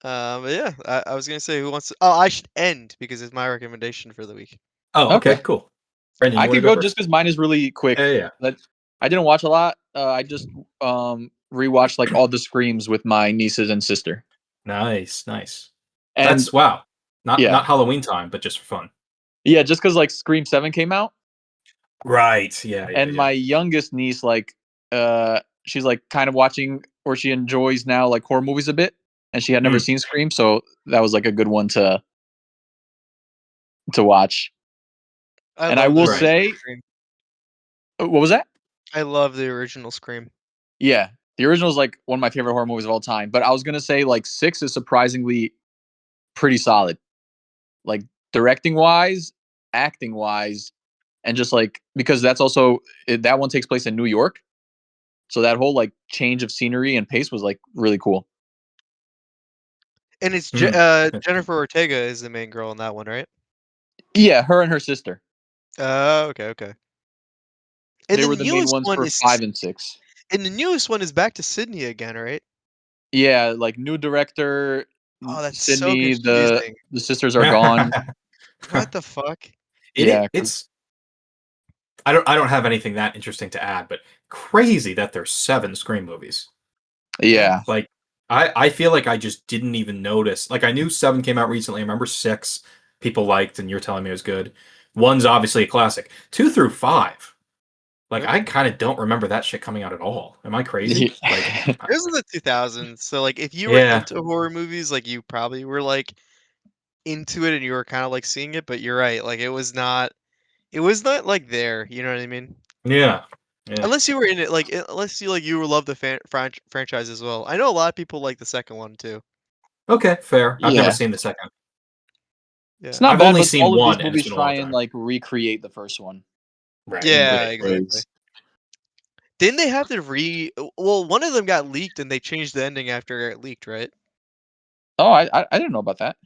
But yeah, I was gonna say who wants to. Oh, I should end because it's my recommendation for the week. Oh, okay, Okay. cool. Brendan, I you want to could go go just first? because mine is really quick. Yeah. But I didn't watch a lot. I just rewatched like all the Screams with my nieces and sister. Nice. And That's wow. yeah, Not Halloween time, but just for fun. yeah, just because like Scream 7 came out, Right. Yeah. and my youngest niece she's like kind of watching, or she enjoys now like horror movies a bit, and she had never Mm. seen Scream, so that was like a good one to watch. I And I love the will Right. original say, Scream. what was that? I love the original Scream. Yeah, the original is like one of my favorite horror movies of all time. But I was gonna say like 6 is surprisingly pretty solid, like directing wise, acting wise, and just like because that's also that one takes place in New York, so that whole like change of scenery and pace was like really cool. And it's Mm. Jennifer Ortega is the main girl in that one, right? Yeah, her and her sister. Oh, okay. And They the were the main newest ones one for is 5 and 6. back to Sydney again, right? Yeah, like new director, Oh, that's so Sydney. The confusing. the sisters are gone. What the fuck? Yeah, It's I don't have anything that interesting to add, but crazy that there's 7 Scream movies. Yeah. yeah, Like I feel like I just didn't even notice. Like I knew 7 came out recently. I remember 6 people liked, and you're telling me it was good. One's obviously a classic. 2 through 5. Like Yep. I kind of don't remember that shit coming out at all. Am I crazy? Like It was in the 2000s, so like if you were yeah. into horror movies, like you probably were like into it and you were kind of like seeing it, but you're right, like it was not like there, you know what I mean? Yeah. Yeah. Unless you were in it, like unless you love the franchise as well. I know a lot of people like the second one too. Okay, fair. I've never yeah. seen the second. It's Yeah. not I've bad, only but seen all of these one, and it's movies been a long try and time. like recreate the first one Right. in Yeah, different exactly. ways. Didn't they have to well, one of them got leaked and they changed the ending after it got leaked, right? Oh, I didn't know about that.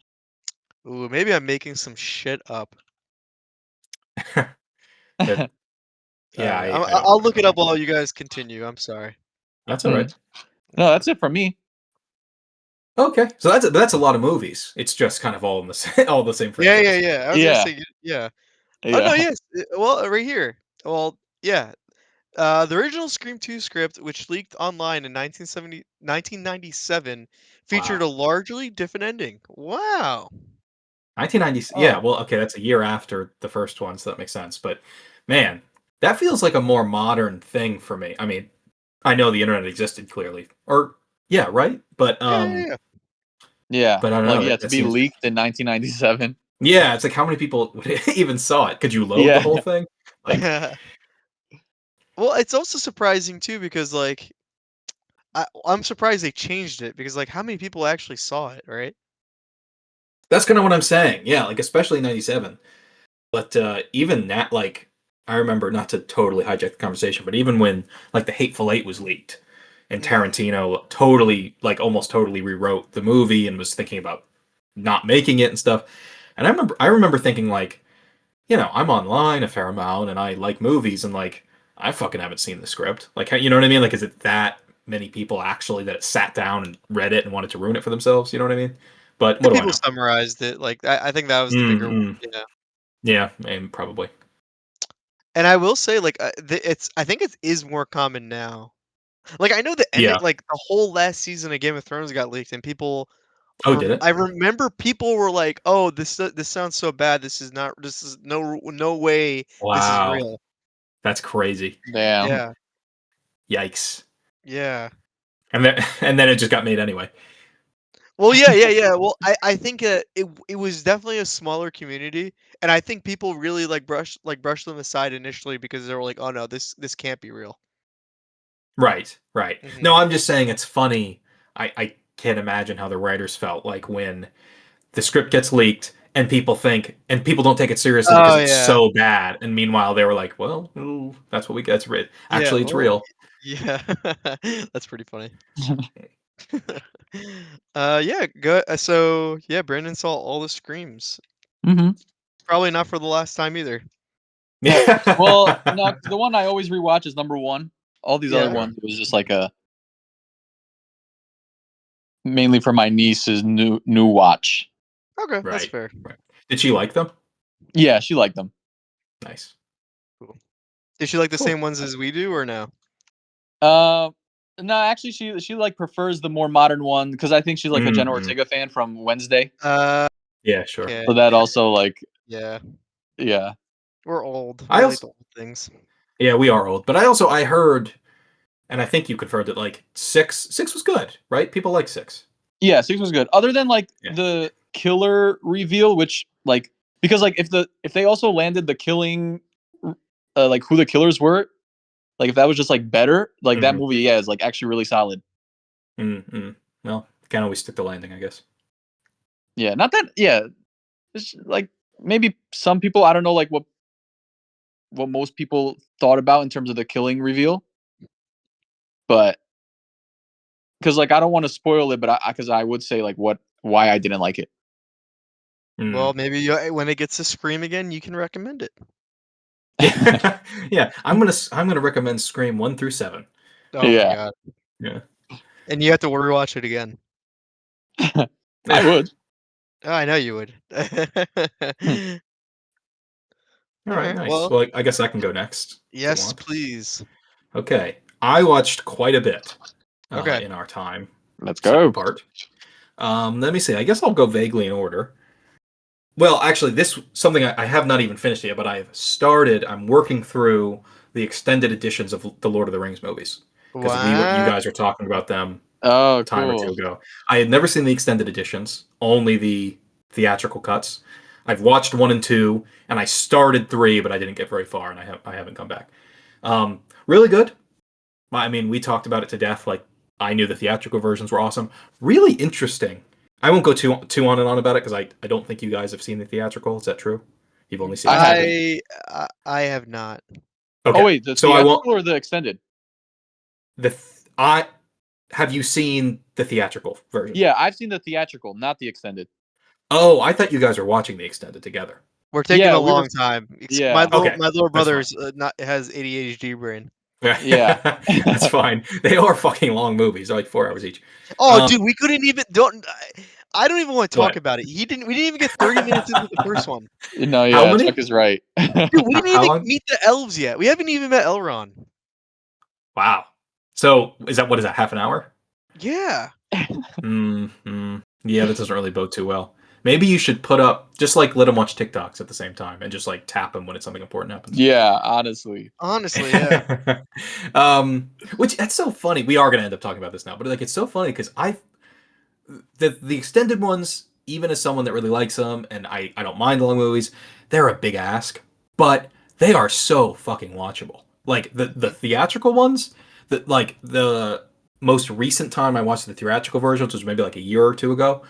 Ooh, maybe I'm making some shit up. That yeah, Sorry. I don't I'll look remember. it up while you guys continue. I'm sorry. That's all Hmm. right. No, that's it for me. Okay, so that's a lot of movies. It's just kind of all in the all the same Yeah, franchise. yeah. I was gonna Yeah, say yeah. Oh no, yeah. yes. Well, right here. Well, yeah. The original Scream 2 script, which leaked online in 1997, featured Wow. a largely different ending. Wow. 1990. Yeah, Oh, well, okay, that's a year after the first one, so that makes sense. But man, that feels like a more modern thing for me. I mean, I know the internet existed clearly, or yeah, right. Yeah. yeah. But I don't Like know. yeah, That, to that be seems leaked in 1997. yeah. It's like how many people even saw it? Could you load the Yeah, whole thing? Like Yeah. Well, it's also surprising too because like I'm surprised they changed it because like how many people actually saw it, right? that's kind of what I'm saying. Yeah, like especially '97. But even that, like, I remember not to totally hijack the conversation, but even when like the Hateful Eight was leaked, and Mm. Tarantino totally, like, almost totally rewrote the movie and was thinking about not making it and stuff. And I remember thinking like, I'm online a fair amount and I like movies and like I fucking haven't seen the script. Like, you know what I mean? Like, is it that many people actually that sat down and read it and wanted to ruin it for themselves? You know what I mean? But The what do I people know? summarized it. Like I think that was the bigger one. Mm-mm. Yeah. Yeah, and probably. And I will say like it's I think it is more common now. Like I know the ending Yeah. like the whole last season of Game of Thrones got leaked and people Oh, did it? I remember people were like, "Oh, this sounds so bad. This is no way this is Wow. real." That's crazy. damn. Yeah. Yikes. Yeah. And then and then it just got made anyway. Well, yeah. Well, I think it was definitely a smaller community, and I think people really brushed them aside initially because they were like, "Oh no, this can't be real." Right, right. Hmm. No, I'm just saying it's funny. I can't imagine how the writers felt like when the script gets leaked and people think and people don't take it seriously because Oh it's yeah, so bad. And meanwhile they were like, well, ooh, that's what we get. It's real. yeah. Actually, it's Well, real. yeah. That's pretty funny. Yeah. Good. So yeah, Brandon saw all the screams. Hmm. Probably not for the last time either. Well, no, 'cause the one I always rewatch is number one. All these other Yeah. ones, it was just like a mainly for my niece's new watch. Okay, that's Right. fair. Right. Did she like them? Yeah, she liked them. Nice. Cool. Does she like the Cool. same ones as we do, or no? No, actually, she like prefers the more modern one because I think she's like a Jenna Mhm. Ortega fan from Wednesday. Yeah, sure. Okay. So that also like Yeah, yeah. we're old. I We like also the old things. Yeah, we are old, but I heard, and I think you confirmed it. Like six was good, right? People like six. Yeah, 6 was good. Other than like Yeah. the killer reveal, which like because like if they also landed the killing, like who the killers were, like if that was just like better, like that Mhm. movie, yeah, is like actually really solid. Mm-mm. Well, can't always stick the landing, I guess. Yeah, not that. Yeah, it's like maybe some people I don't know like what most people thought about in terms of the killing reveal, but because like I don't want to spoil it, but because I would say like why I didn't like it. Well, Mm. maybe when it gets to Scream again, you can recommend it. Yeah, yeah. I'm gonna recommend Scream 1 through 7. Oh my Yeah, god! Yeah. And you have to rewatch it again. I would. Oh, I know you would. All All right, right. nice. Well, Well, I guess I can go next if you yes, want. please. Okay, I watched quite a bit Okay. in our time Let's set go. apart. Let me see. I guess I'll go vaguely in order. Well, actually, this something I have not even finished yet, but I have started. I'm working through the extended editions of the Lord of the Rings movies because you Wow. guys were talking about them Oh, a time or two cool. ago. I had never seen the extended editions, only the theatrical cuts. I've watched 1 and 2, and I started 3, but I didn't get very far, and I haven't come back. Really good. I mean, we talked about it to death. Like, I knew the theatrical versions were awesome. Really interesting. I won't go too on and on about it because I don't think you guys have seen the theatrical. Is that true? You've only seen I the haven't. extended. I have not. Oh Okay, wait, the so I won't. theatrical or the extended? I have you seen the theatrical version? Yeah, I've seen the theatrical, not the extended. Oh, I thought you guys were watching the extended together. We're taking Yeah, a we were. long time. My Yeah, little Okay, my little that's fine. brother's not has ADHD brain. yeah. That's fine. They are fucking long movies, like 4 hours each. Oh, Um, dude, we couldn't even don't. I don't even want to talk what? about it. He didn't. We didn't even get 30 minutes into the first one. No, How yeah, Chuck many? is right. Dude, we didn't How even long? meet the elves yet. We haven't even met Elrond. Wow. So what is that? Half an hour? Yeah. Yeah, that doesn't really bode too well. Maybe you should put up just like let them watch TikToks at the same time and just like tap them when it's something important happens. Yeah, honestly. Honestly, yeah. Which that's so funny. We are gonna end up talking about this now, but like it's so funny because the extended ones, even as someone that really likes them, and I don't mind the long movies, they're a big ask, but they are so fucking watchable. Like the theatrical ones, the most recent time I watched the theatrical version, which was maybe like a year or two ago,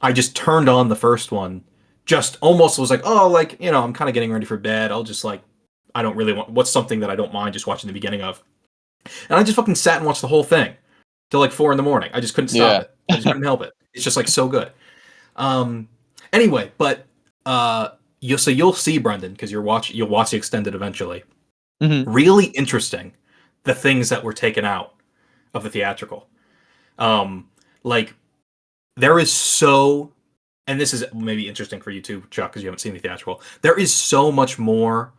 I just turned on the first one, just almost was like, oh, like I'm kind of getting ready for bed. I'll just like I don't really want what's something that I don't mind just watching the beginning of, and I just fucking sat and watched the whole thing till like 4 in the morning. I just couldn't stop Yeah. it. I just couldn't help it. It's just like so good. Um, anyway, but you'll see Brendan because you'll watch the extended eventually. Mhm. Really interesting, the things that were taken out of the theatrical. Like there is so, and this is maybe interesting for you too, Chuck, because you haven't seen the theatrical. There is so much more.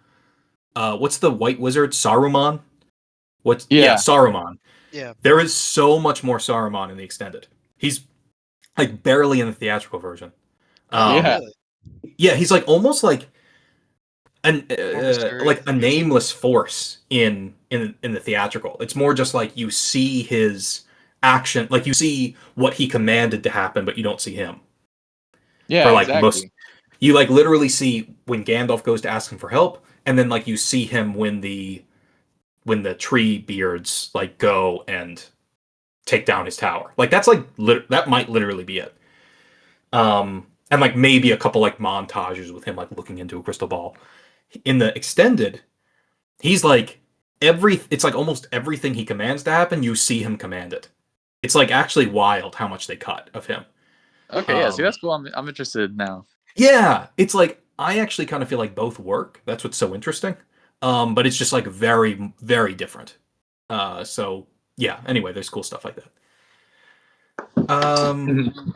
What's the White Wizard? Saruman. Yeah, Yeah. Saruman. Yeah. There is so much more Saruman in the extended. He's like barely in the theatrical version. Oh, Yeah. Um, really? yeah, he's like almost More mysterious. like a nameless force in the theatrical. It's more just like you see his action, like you see what he commanded to happen, but you don't see him. Yeah, For like most, exactly. you like literally see when Gandalf goes to ask him for help, and then like you see him when the tree beards like go and take down his tower. Like that's like that might literally be it. And like maybe a couple like montages with him like looking into a crystal ball. In the extended, he's like it's like almost everything he commands to happen, you see him command it. It's like actually wild how much they cut of him. Okay, yeah, see Um that's cool. I'm interested now. yeah, it's like I actually kind of feel like both work. That's what's so interesting. But it's just like very very different. So yeah, anyway, there's cool stuff like that. Mhm.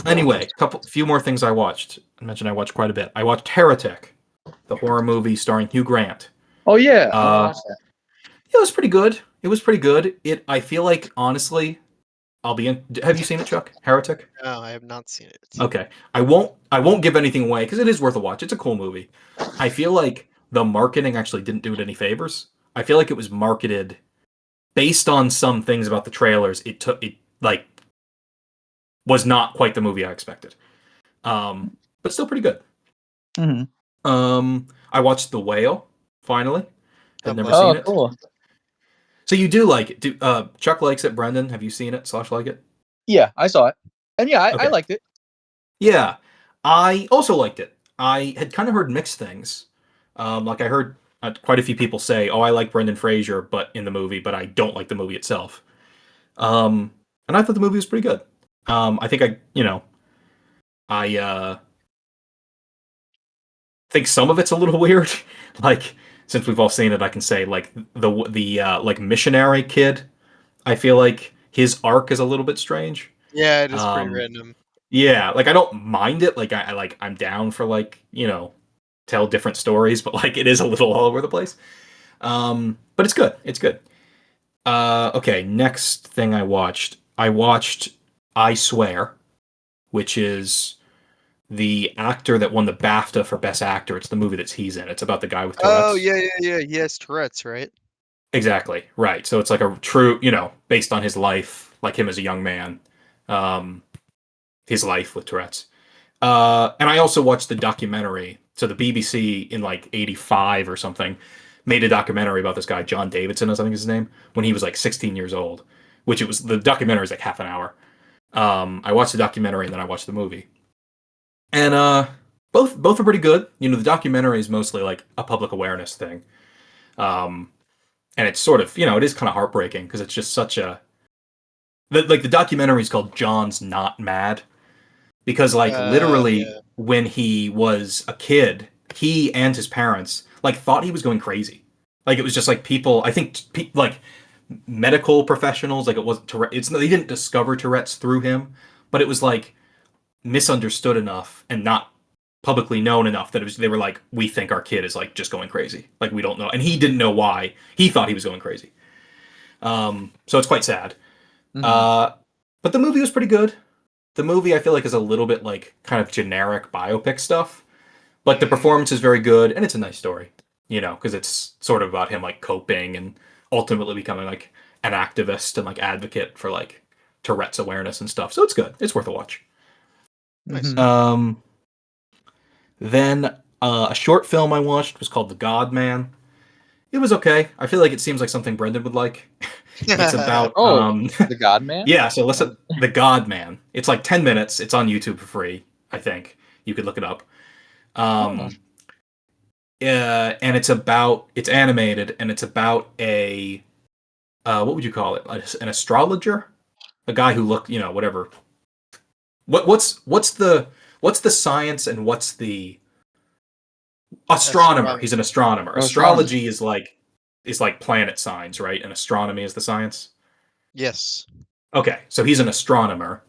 Anyway, few more things I watched. I mentioned I watched quite a bit. I watched Heretic, the horror movie starring Hugh Grant. Oh yeah, I want to Uh, watch that. it was pretty good. It was pretty good. I feel like honestly, I'll be in. Have you seen it, Chuck? Heretic? No, I have not seen it. Okay. I won't give anything away because it is worth a watch. It's a cool movie. I feel like the marketing actually didn't do it any favors. I feel like it was marketed based on some things about the trailers. It like was not quite the movie I expected. But still pretty good. Mhm. I watched The Whale finally. Oh, Had never bless seen Oh, you. it. cool. So you do like it? Chuck likes it. Brendan, have you seen it? / like it? Yeah, I saw it, and yeah, I Okay. liked it. Yeah, I also liked it. I had kind of heard mixed things. Like I heard quite a few people say, "Oh, I like Brendan Fraser, but in the movie, but I don't like the movie itself." And I thought the movie was pretty good. I think I think some of it's a little weird. Like since we've all seen it, I can say like the like missionary kid. I feel like his arc is a little bit strange. Yeah, it is pretty Um, random. yeah, like I don't mind it. Like I'm down for like tell different stories, but like it is a little all over the place. But it's good. It's good. Okay, next thing I watched. I watched I Swear, which is the actor that won the BAFTA for Best Actor. It's the movie that he's in. It's about the guy with Oh, Tourette's. yeah, yeah, yeah. He has Tourette's, right? Exactly. Right. So it's like a true, based on his life, like him as a young man, um, his life with Tourette's. And I also watched the documentary. So the BBC in like '85 or something made a documentary about this guy, John Davidson, I think is his name, when he was like 16 years old, which the documentary is like half an hour. I watched the documentary and then I watched the movie. And both are pretty good. The documentary is mostly like a public awareness thing. Um, and it's sort of, it is kind of heartbreaking because it's just such the documentary is called John's Not Mad because like literally Yeah. when he was a kid, he and his parents like thought he was going crazy. Like it was just like people, I think like medical professionals, like it wasn't Tourette. They didn't discover Tourette's through him, but it was like misunderstood enough and not publicly known enough that they were like, we think our kid is like just going crazy. Like we don't know, and he didn't know why. He thought he was going crazy. So it's quite sad. Mhm. Uh, but the movie was pretty good. The movie I feel like is a little bit like kind of generic biopic stuff, but the Mm. performance is very good and it's a nice story. Because it's sort of about him like coping and ultimately becoming like an activist and like advocate for like Tourette's awareness and stuff. So it's good. It's worth a watch. Nice. Mhm. Then a short film I watched was called The God Man. It was okay. I feel like it seems like something Brendan would like. It's about Oh, the God Man. yeah, so listen, The God Man. It's like 10 minutes. It's on YouTube for free, I think. You could look it up. Oh. Um and it's animated and it's about a what would you call it? An astrologer? A guy who looked, whatever. What's the science and what's the astronomer? Astronomy. He's an astronomer. Oh, astronomy. Astrology is like planet signs, right? And astronomy is the science. Yes. Okay, so he's an astronomer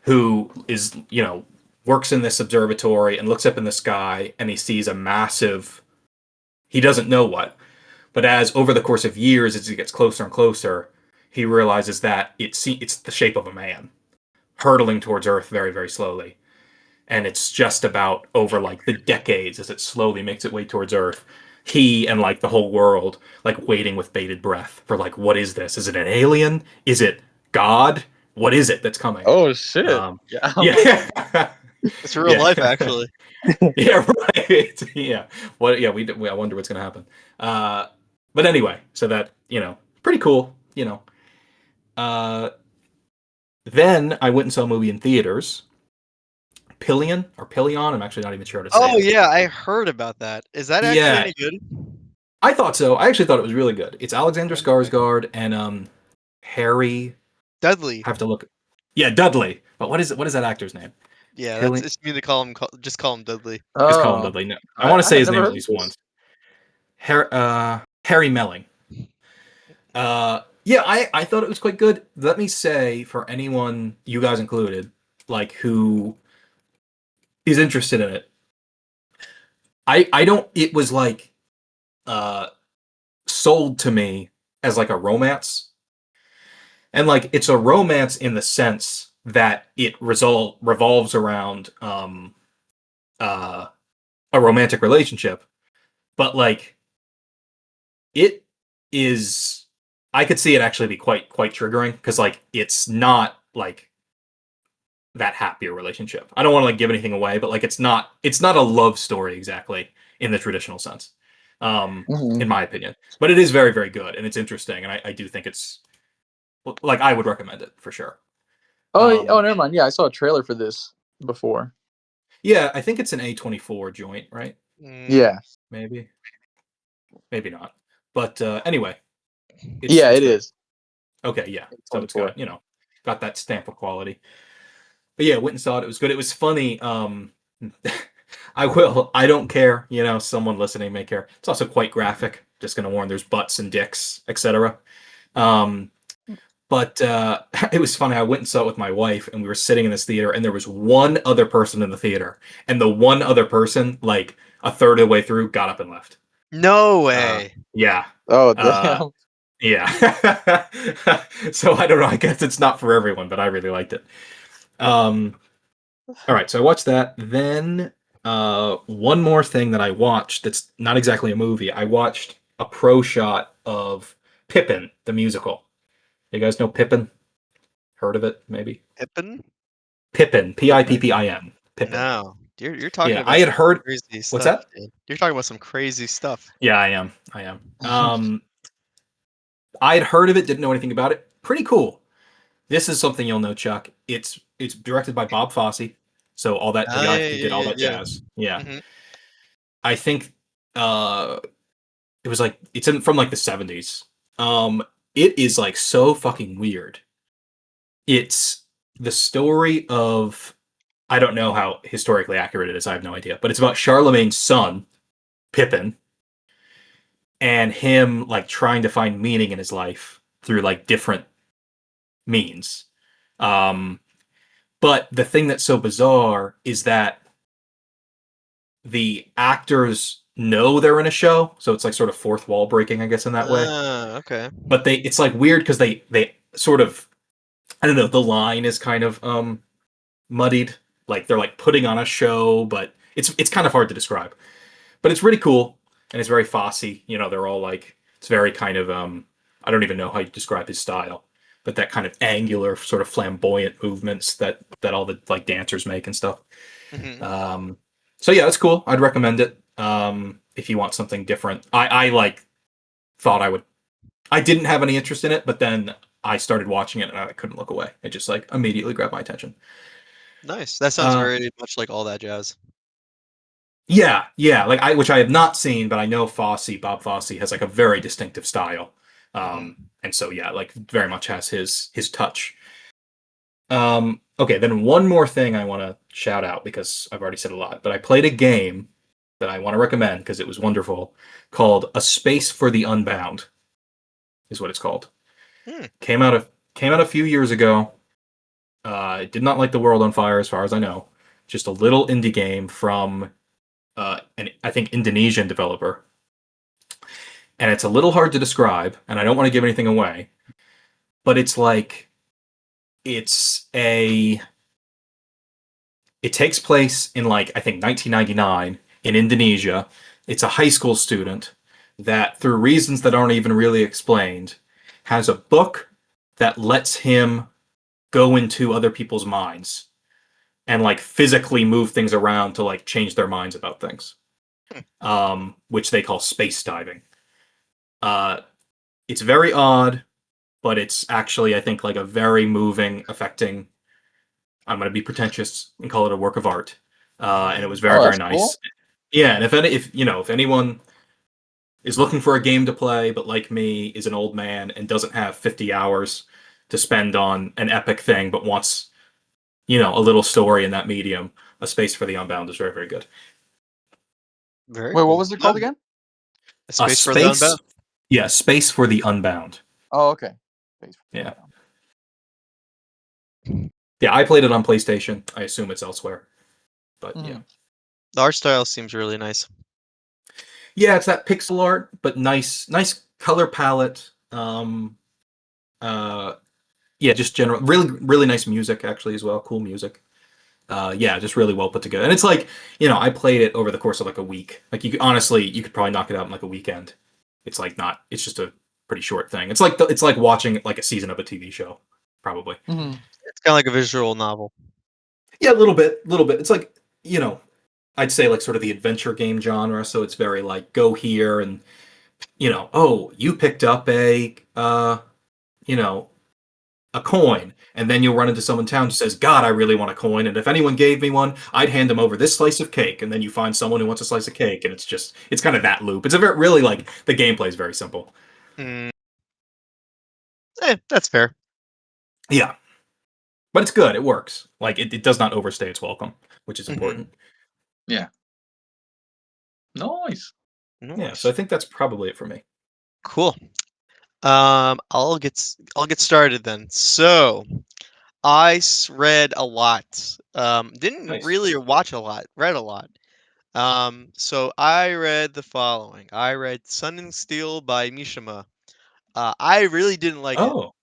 who is, works in this observatory and looks up in the sky and he sees a massive, he doesn't know what, but as over the course of years, as he gets closer and closer, he realizes that it's the shape of a man hurtling towards Earth very, very slowly. And it's just about over like the decades as it slowly makes its way towards Earth. He and like the whole world like waiting with bated breath for like, what is this? Is it an alien? Is it God? What is it that's coming? Oh shit. Um, Yeah. yeah, It's real yeah, life, actually. yeah, right. Yeah. What? Yeah, I wonder what's gonna happen. But anyway, so that pretty cool. Uh, then I went and saw a movie in theaters. Pillion. I'm actually not even sure how to say Oh, it. yeah, I heard about that. Is that actually Yeah, any good? I thought so. I actually thought it was really good. It's Alexander Okay. Skarsgård and Harry. Dudley. I have to look. Yeah, Dudley. But what is that actor's name? Yeah, Pillion. it's me to call him. Just call him Dudley. Just call him Oh, Dudley. No, I want to I say have his never name at heard of least this. once. Harry Melling. Yeah, I thought it was quite good. Let me say, for anyone, you guys included, like who is interested in it, I don't. It was like uh sold to me as like a romance, and like it's a romance in the sense that it revolves around uh a romantic relationship, but like it is. I could see it actually be quite triggering because like it's not like that happier relationship. I don't want to like give anything away, but like it's not a love story exactly in the traditional sense, Mhm. in my opinion. But it is very very good and it's interesting, and I do think it's like I would recommend it for sure. Oh, Um, never mind. Yeah, I saw a trailer for this before. yeah, I think it's an A24 joint, right? Mm, Yeah, Maybe, maybe not. But anyway, it's yeah, it's it great. is. Okay, yeah. So it's 24. got got that stamp of quality. But yeah, went and saw it. It was good. It was funny. I will. I don't care. Someone listening may care. It's also quite graphic. Just gonna warn. There's butts and dicks, etc. Um, but it was funny. I went and saw it with my wife, and we were sitting in this theater, and there was one other person in the theater, and the one other person, like a third of the way through, got up and left. no Uh, way. yeah. Oh, Uh, damn. yeah. So I don't know. I guess it's not for everyone, but I really liked it. Um, all right, so I watched that. Then one more thing that I watched that's not exactly a movie. I watched a pro shot of Pippin, the musical. You guys know Pippin? Heard of it, maybe? Pippin? Pippin, Pippin? Pippin, Pippin. No. You're talking Yeah, I about had some heard. crazy What's stuff, that? dude. You're talking about some crazy stuff. Yeah, I am. I am. I had heard of it, didn't know anything about it. Pretty cool. This is something you'll know, Chuck. It's directed by Bob Fosse, so all that the Ah, guy yeah, who yeah, did all yeah, that yeah. jazz. Yeah, Mhm. I think uh it was like it's from like the 70s. Um, it is like so fucking weird. It's the story of I don't know how historically accurate it is. I have no idea, but it's about Charlemagne's son, Pippin, and him like trying to find meaning in his life through like different means. Um, but the thing that's so bizarre is that the actors know they're in a show, so it's like sort of fourth wall breaking, I guess, in that way. Ah, okay. But it's like weird because they sort of I don't know, the line is kind of muddied. Like they're like putting on a show, but it's kind of hard to describe. But it's really cool and it's very Fosse. They're all like it's very kind of I don't even know how you describe his style, but that kind of angular, sort of flamboyant movements that all the like dancers make and stuff. Mhm. Um, so yeah, it's cool. I'd recommend it. If you want something different. I like thought I would I didn't have any interest in it, but then I started watching it and I couldn't look away. It just like immediately grabbed my attention. Nice. That sounds Uh, very much like all that jazz. yeah, yeah, like which I have not seen, but I know Bob Fosse has like a very distinctive style. Mhm. And so yeah, like very much has his touch. Okay, then one more thing I want to shout out because I've already said a lot, but I played a game that I want to recommend because it was wonderful called A Space for the Unbound is what it's called. Hmm. Came out a few years ago. It did not light the world on fire, as far as I know. Just a little indie game from an I think Indonesian developer, and it's a little hard to describe, and I don't want to give anything away. But it's like it's a it takes place in like I think 1999 in Indonesia. It's a high school student that, through reasons that aren't even really explained, has a book that lets him go into other people's minds and like physically move things around to like change their minds about things, which they call space diving. Uh, it's very odd, but it's actually I think like a very moving, affecting. I'm going to be pretentious and call it a work of art, and it was very Oh, very that's cool. nice. Yeah, and if anyone is looking for a game to play, but like me is an old man and doesn't have 50 hours to spend on an epic thing, but wants a little story in that medium, A Space for the Unbound is very very good. Very Wait, what cool. was it No, called again? a A space for the space, unbound. yeah, Space for the Unbound. Oh, okay. Yeah. Yeah, I played it on PlayStation. I assume it's elsewhere. But yeah. The art style seems really nice. Yeah, it's that pixel art, but nice color palette. Yeah, just general really nice music actually as well. Cool music. Yeah, just really well put together. And it's like, I played it over the course of like a week. Like you could probably knock it out in like a weekend. It's like not it's just a pretty short thing. It's like watching like a season of a TV show, probably. It's kind of like a visual novel. Yeah, a little bit. It's like, I'd say like sort of the adventure game genre, so it's very like go here and oh, you picked up you know, a coin, and then you'll run into someone in town who says, "God, I really want a coin, and if anyone gave me one, I'd hand them over this slice of cake." And then you find someone who wants a slice of cake, and it's kind of that loop. It's a very really like the gameplay is very simple. Mm. That's fair. Yeah, but it's good. It works. Like it does not overstay its welcome, which is important. Yeah. Nice. Yeah, so I think that's probably it for me. Cool. I'll get started then. So, read a lot. Didn't Nice. really watch a lot. Read a lot. So I read the following. I read Sun and Steel by Mishima. I really didn't like it. Oh,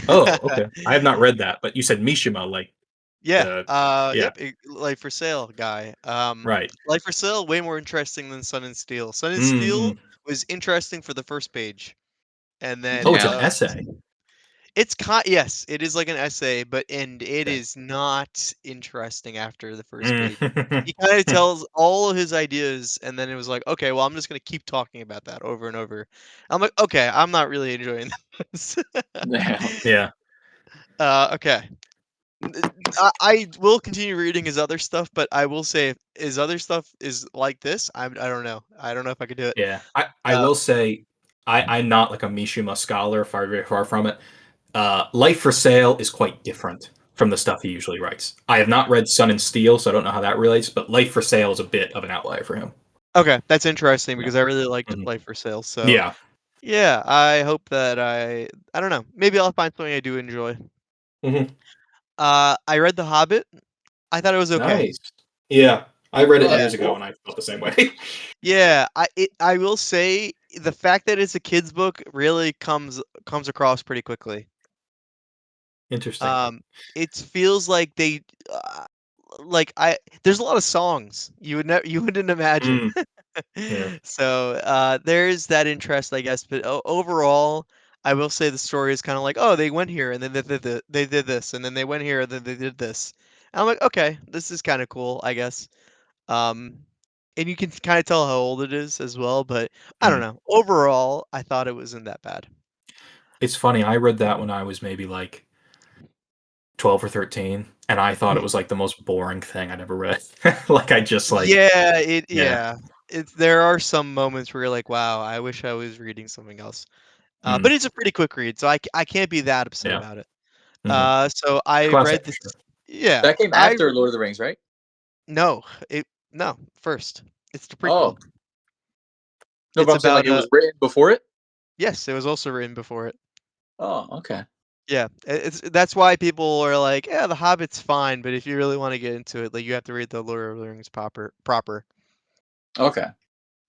oh, okay. I have not read that, but you said Mishima, like Yeah. the yeah, Yep. Life for Sale guy. right. Life for Sale way more interesting than Sun and Steel. Sun and Steel Mm-hmm. was interesting for the first page, and then Oh, it's an Yeah. essay. it's yes, it is like an essay, but it Okay. is not interesting after the first page. Mm. He kind of tells all of his ideas, and then it was like, okay, well, I'm just gonna keep talking about that over and over. I'm like, okay, I'm not really enjoying this. Yeah. Yeah. Okay. I will continue reading his other stuff, but I will say if his other stuff is like this, I don't know. I don't know if I could do it. Yeah, I Uh, will say I'm not like a Mishima scholar, very far from it. Life for Sale is quite different from the stuff he usually writes. I have not read Sun and Steel, so I don't know how that relates, but Life for Sale is a bit of an outlier for him. okay, that's interesting Yeah. because I really liked Mhm. Life for Sale. So Yeah. yeah, I hope that I don't know. Maybe I'll find something I do enjoy. Hmm. I read The Hobbit. I thought it was okay. Nice. Yeah, I read it Oh, that's years ago cool. and I felt the same way. Yeah, I will say the fact that it's a kids book really comes across pretty quickly. Interesting. Um, it feels like they uh, like I there's a lot of songs you wouldn't imagine. Mm, yeah. So there's that interest, I guess. But overall, I will say the story is kind of like, oh, they went here and then they did this, and then they went here and then they did this. And I'm like, okay, this is kind of cool, I guess. Um, and you can kind of tell how old it is as well. But I don't Mm. know. Overall, I thought it wasn't that bad. It's funny. I read that when I was maybe like 12 or 13, and I thought it was like the most boring thing I'd ever read. Like I just like Yeah, yeah. there are some moments where you're like, wow, I wish I was reading something else. But Mm, it's a pretty quick read, so I can't be that upset yeah. about it. Hmm. So I Classic read for this. sure. Yeah, That came I after Lord of the Rings, right? no, it no first. It's the Oh, prequel. no, but It's I'm saying like about it was written before it. yes, it was also written before it. Oh, okay. Yeah, it's that's why people are like, yeah, The Hobbit's fine, but if you really want to get into it, like you have to read the Lord of the Rings proper. Okay.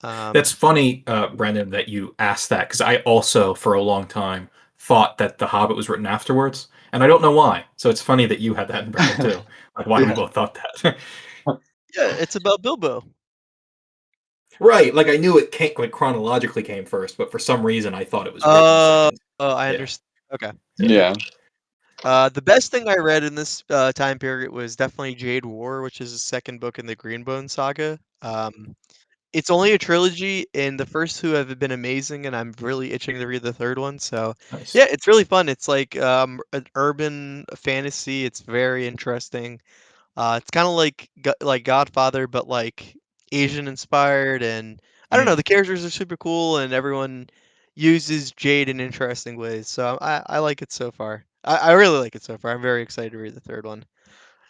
That's Um, funny, Brendan, that you asked that because I also, for a long time, thought that The Hobbit was written afterwards, and I don't know why. So it's funny that you had that impression too. Like why we Yeah. both thought that. yeah, it's about Bilbo. Right, like I knew it came like chronologically came first, but for some reason I thought it was written Oh, second. I Yeah, understand. Okay. yeah. Yeah. The best thing I read in this time period was definitely Jade War, which is the second book in the Greenbone saga. It's only a trilogy, and the first two have been amazing, and I'm really itching to read the third one. So, Nice. yeah, it's really fun. It's like an urban fantasy. It's very interesting. It's kind of like like Godfather, but like Asian inspired, and I don't know. Mm. The characters are super cool, and everyone uses Jade in interesting ways. So I like it so far. I really like it so far. I'm very excited to read the third one.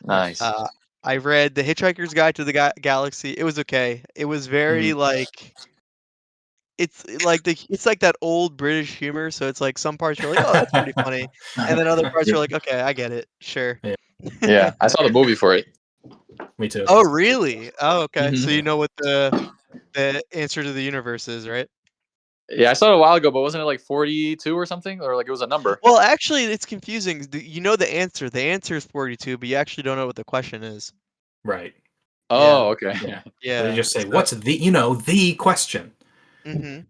Nice. Nice. I read The Hitchhiker's Guide to the Galaxy. It was okay. It was very Mm. like it's it's like that old British humor. So it's like some parts you're like, oh, that's pretty funny, and then other parts you're like, okay, I get it, sure. Yeah. Yeah, I saw the movie for it. Me too. Oh, really? Oh, okay. So Mhm. you know what the answer to the universe is, right? Yeah, I saw it a while ago, but wasn't it like 42 or something, or like it was a number? Well, actually, it's confusing. You know the answer. The answer is 42, but you actually don't know what the question is. Right. Yeah, Oh, okay. Yeah. So they yeah. just say, So, "What's the question?" hmm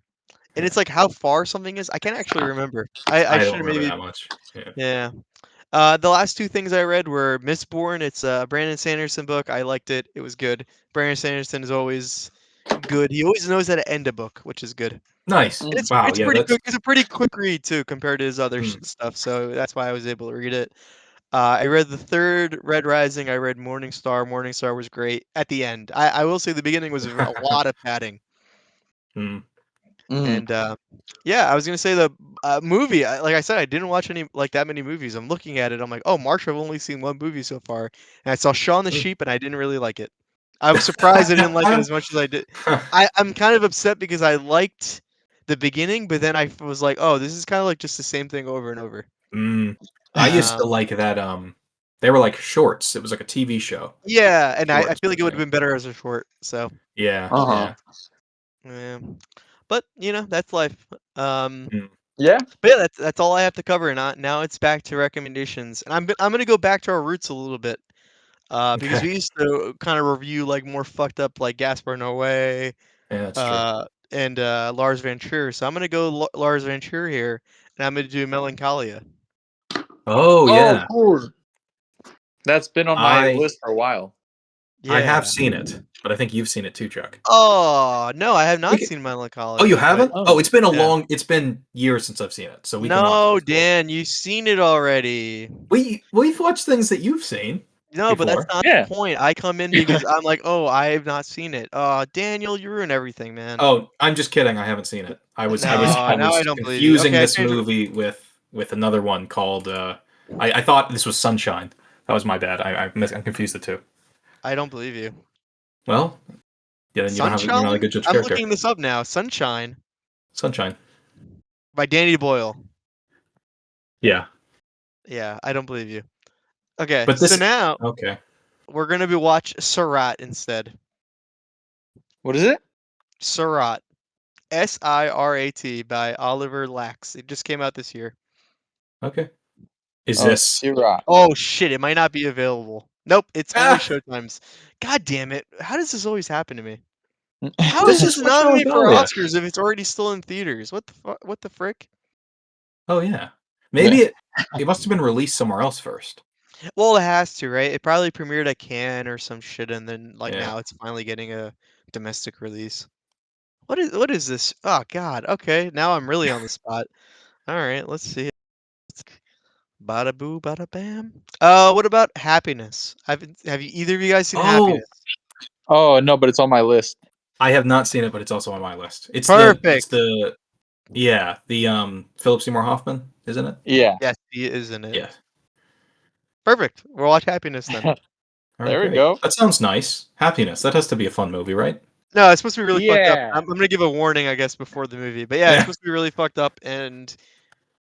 and Yeah. it's like how far something is. I can't actually remember. I I should don't have remember maybe. that much. Yeah. Yeah. The last two things I read were Mistborn. It's a Brandon Sanderson book. I liked it. It was good. Brandon Sanderson is always good. He always knows how to end a book, which is good. Nice. Mm. Wow. It's Yeah. pretty That's. quick. It's a pretty quick read too compared to his other Mm. stuff. So that's why I was able to read it. I read the third Red Rising. I read Morning Star. Morning Star was great at the end. I will say the beginning was a lot of padding. Mm. Mm. And yeah, I was gonna say the movie. Like I said, I didn't watch any like that many movies. I'm looking at it. I'm like, oh, Marsh, I've only seen one movie so far, and I saw Shaun the Mm. Sheep, and I didn't really like it. I was surprised I didn't like it as much as I did. I'm kind of upset because I liked the beginning, but then I was like, oh, this is kind of like just the same thing over and over. Mm. I used to Um, like that. They were like shorts. It was like a TV show. yeah, and I Shorts. feel like it would have been better as a short. So Yeah. Uh-huh. Yeah. yeah, but that's life. Um, Mm. Yeah. But yeah, that's all I have to cover. Now it's back to recommendations, and I'm gonna go back to our roots a little bit, because Okay. we used to kind of review like more fucked up like Gaspar Noé, Yeah, that's true. and Lars Van Trier. So I'm gonna go Lars Van Trier here, and I'm gonna do Melancholia. Oh Oh, yeah. cool. That's been on my I list for a while. I have Yeah. seen it, but I think you've seen it too, Chuck. Oh no, I have We not can, seen oh, you Melancholia, but haven't? Oh, Oh. yeah. it's been years since I've seen it, so we can watch No, it before. Dan, you've seen it already. We've watched things that you've seen No, but that's before. not the Yeah. point. I come in because I'm like, oh, I have not seen it. Daniel, you ruin everything, man. Oh, I'm just kidding. I haven't seen it. No, I now I was don't believe you. confusing Okay, I this changed. movie with another one called. I thought this was Sunshine. That was my bad. I confused the two. I don't believe you. Well, yeah, then you're not a Sunshine? good judge I'm character. looking this up now. Sunshine Sunshine. by Danny Boyle. Yeah, Yeah, I don't believe you. Okay, but so this. now Okay. we're gonna be watch Surat instead. What is it? Surat. Sirat by Oliver Lax. It just came out this year. Okay. Is Oh, this? Syrah. Oh shit, it might not be available. Nope, it's only Ah, Showtime's. God damn it. How does this always happen to me? How is this is this switched over nominated to for Dahlia. Oscars if it's already still in theaters? What the frick? Oh yeah. Maybe it must have been released somewhere else first. Well, it has to, right? It probably premiered at Cannes or some shit, and then like Yeah. now it's finally getting a domestic release. What is this? Oh God. Okay, now I'm really on the spot. All right, let's see. Bada boo, bada bam. What about Happiness? Have you either of you guys seen Oh, Happiness? Oh no, but it's on my list. I have not seen it, but it's also on my list. It's Perfect. the yeah, the Philip Seymour Hoffman, isn't it? Yeah. Yes, he is in it. Yeah. Perfect. We'll watch Happiness then. All right, There we great. go. That sounds nice. Happiness. That has to be a fun movie, right? No, it's supposed to be really fucked up. Yeah. I'm gonna give a warning, I guess, before the movie. But yeah, it's Yeah. supposed to be really fucked up, and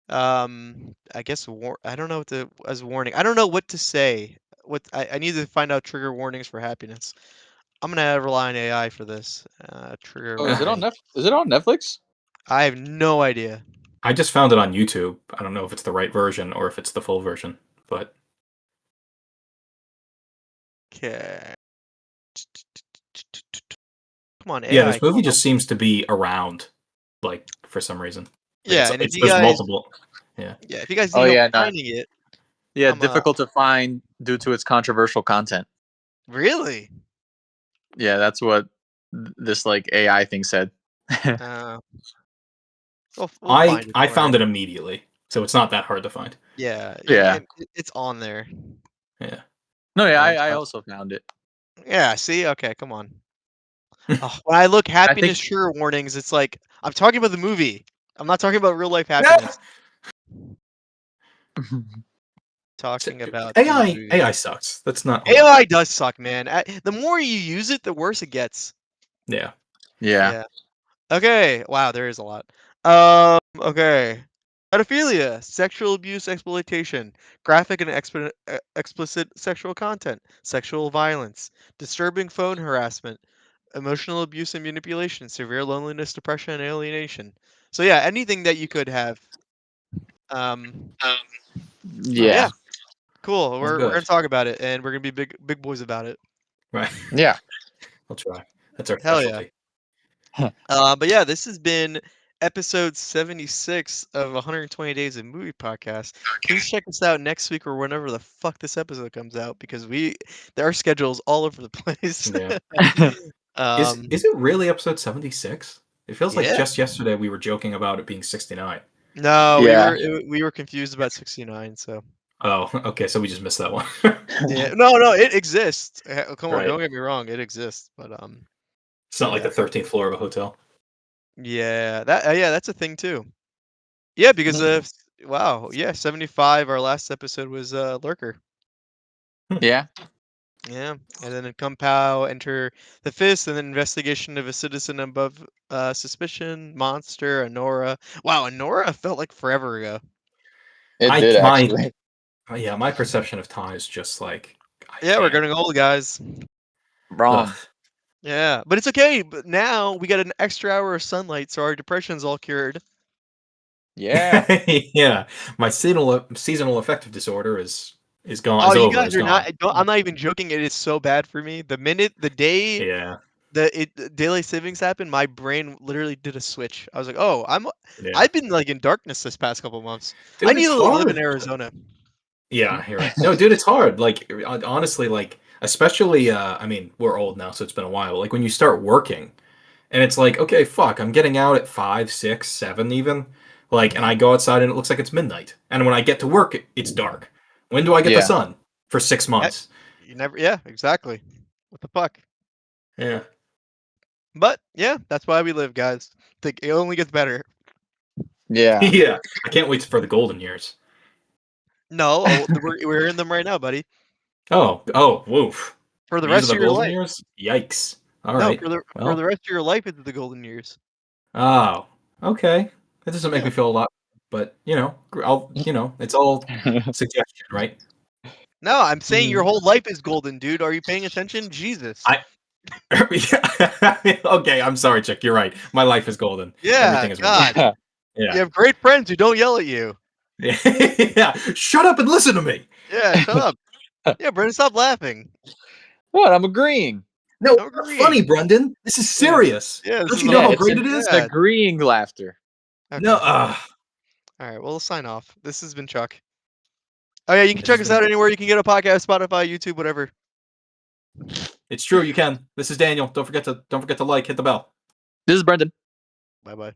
I guess I don't know what to as a warning. I don't know what to say. I need to find out trigger warnings for Happiness. I'm gonna rely on AI for this. Trigger Oh, is it on warning. Is it on Netflix? I have no idea. I just found it on YouTube. I don't know if it's the right version or if it's the full version, but Okay. Come on, yeah, AI. this Come movie on. just seems to be around, like for some reason. Like Yeah, and if you there's guys, multiple. Yeah. yeah, if you guys Oh need help yeah, no. finding it, Yeah, I'm difficult to find due to its controversial content. really. Yeah, that's what this like AI thing said. Uh, we'll find it. I Don't worry. found it immediately, so it's not that hard to find. Yeah, Yeah. it's on there. Yeah. No, yeah, I So, also found it. yeah. See, okay, come on. Oh, when I look I think happiness trigger warnings, it's like I'm talking about the movie. I'm not talking about real life Yeah. happiness. Talking about the AI movie. sucks. That's not hold on. AI does suck, man. The more you use it, the worse it gets. Yeah. yeah. Yeah. Okay. Wow, there is a lot. Okay. Pedophilia, sexual abuse, exploitation, graphic and explicit sexual content, sexual violence, disturbing phone harassment, emotional abuse and manipulation, severe loneliness, depression, and alienation. So yeah, anything that you could have. Um, Yeah. yeah, cool. Well, We're good. gonna talk about it, and we're gonna be big boys about it. Right. Yeah. I'll try. That's our Hell yeah. specialty. But yeah, this has been episode 76 of 120 Days of Movie Podcast. Please check us out next week or whenever the fuck this episode comes out because our schedule's all over the place. Yeah. um, Is it really episode 76? It feels like yeah. just yesterday we were joking about it being 69. No, Yeah. we were confused about 69. So Oh, okay, so we just missed that one. yeah, no, it exists. Come on, Right. don't get me wrong, it exists. But It's not like yeah, the 13th floor of a hotel. yeah, that's a thing too. Yeah, because wow, yeah, 75. Our last episode was Lurker. Yeah. Yeah, and then in Kung Pao, enter the Fist, and then investigation of a citizen above suspicion, monster, Honora. Wow, Honora felt like forever ago. It I did my actually. yeah, my perception of time is just like I Yeah, we're can't. getting old, guys. Wrong. Ugh. Yeah, but it's okay. But now we got an extra hour of sunlight, so our depression's all cured. Yeah. Yeah, my seasonal affective disorder is gone. Oh, Is you over. guys Is are not. gone. I'm not even joking. It is so bad for me. The day Yeah, the daylight savings happened, my brain literally did a switch. I was like, oh, yeah, I've been like in darkness this past couple months. I dude, need it's to live in hard. Arizona. Yeah, you're right. No, dude, it's hard. Like honestly, like especially I mean, we're old now, so it's been a while. Like when you start working, and it's like, okay, fuck, I'm getting out at 5, 6, 7 even. Like, and I go outside and it looks like it's midnight. And when I get to work, it's dark. When do I get the Yeah. sun? For 6 Yeah, months. you never. Yeah, exactly. What the fuck? Yeah. But yeah, that's why we live, guys. It only gets better. Yeah. Yeah. I can't wait for the golden years. No, we're in them right now, buddy. Oh, woof. For the These are rest the of your golden life. years? Yikes. All No, right. for Well, the rest of your life, it's the golden years. oh, okay. That doesn't make Yeah. me feel a lot, but it's all suggestion, right? No, I'm saying your Mm. whole life is golden, dude. Are you paying attention? Jesus. I Okay, I'm sorry, Chick. You're right. My life is golden. Yeah, Everything is wonderful. God. You Yeah. have great friends who don't yell at you. Yeah. Shut up and listen to me. Yeah, shut up. Yeah, Brendan, stop laughing. What? I'm agreeing. No, I'm it's not funny, agreeing. Brendan. This is Yeah. serious. Yeah, this Don't is you know Yeah, how it's great an it is? sad. agreeing laughter. No, Okay. All right, well, let's sign off. This has been Chuck. Oh yeah, you can this check has us been. out anywhere you can get a podcast, Spotify, YouTube, whatever. It's true. You can. This is Daniel. Don't forget to like, hit the bell. This is Brendan. Bye bye.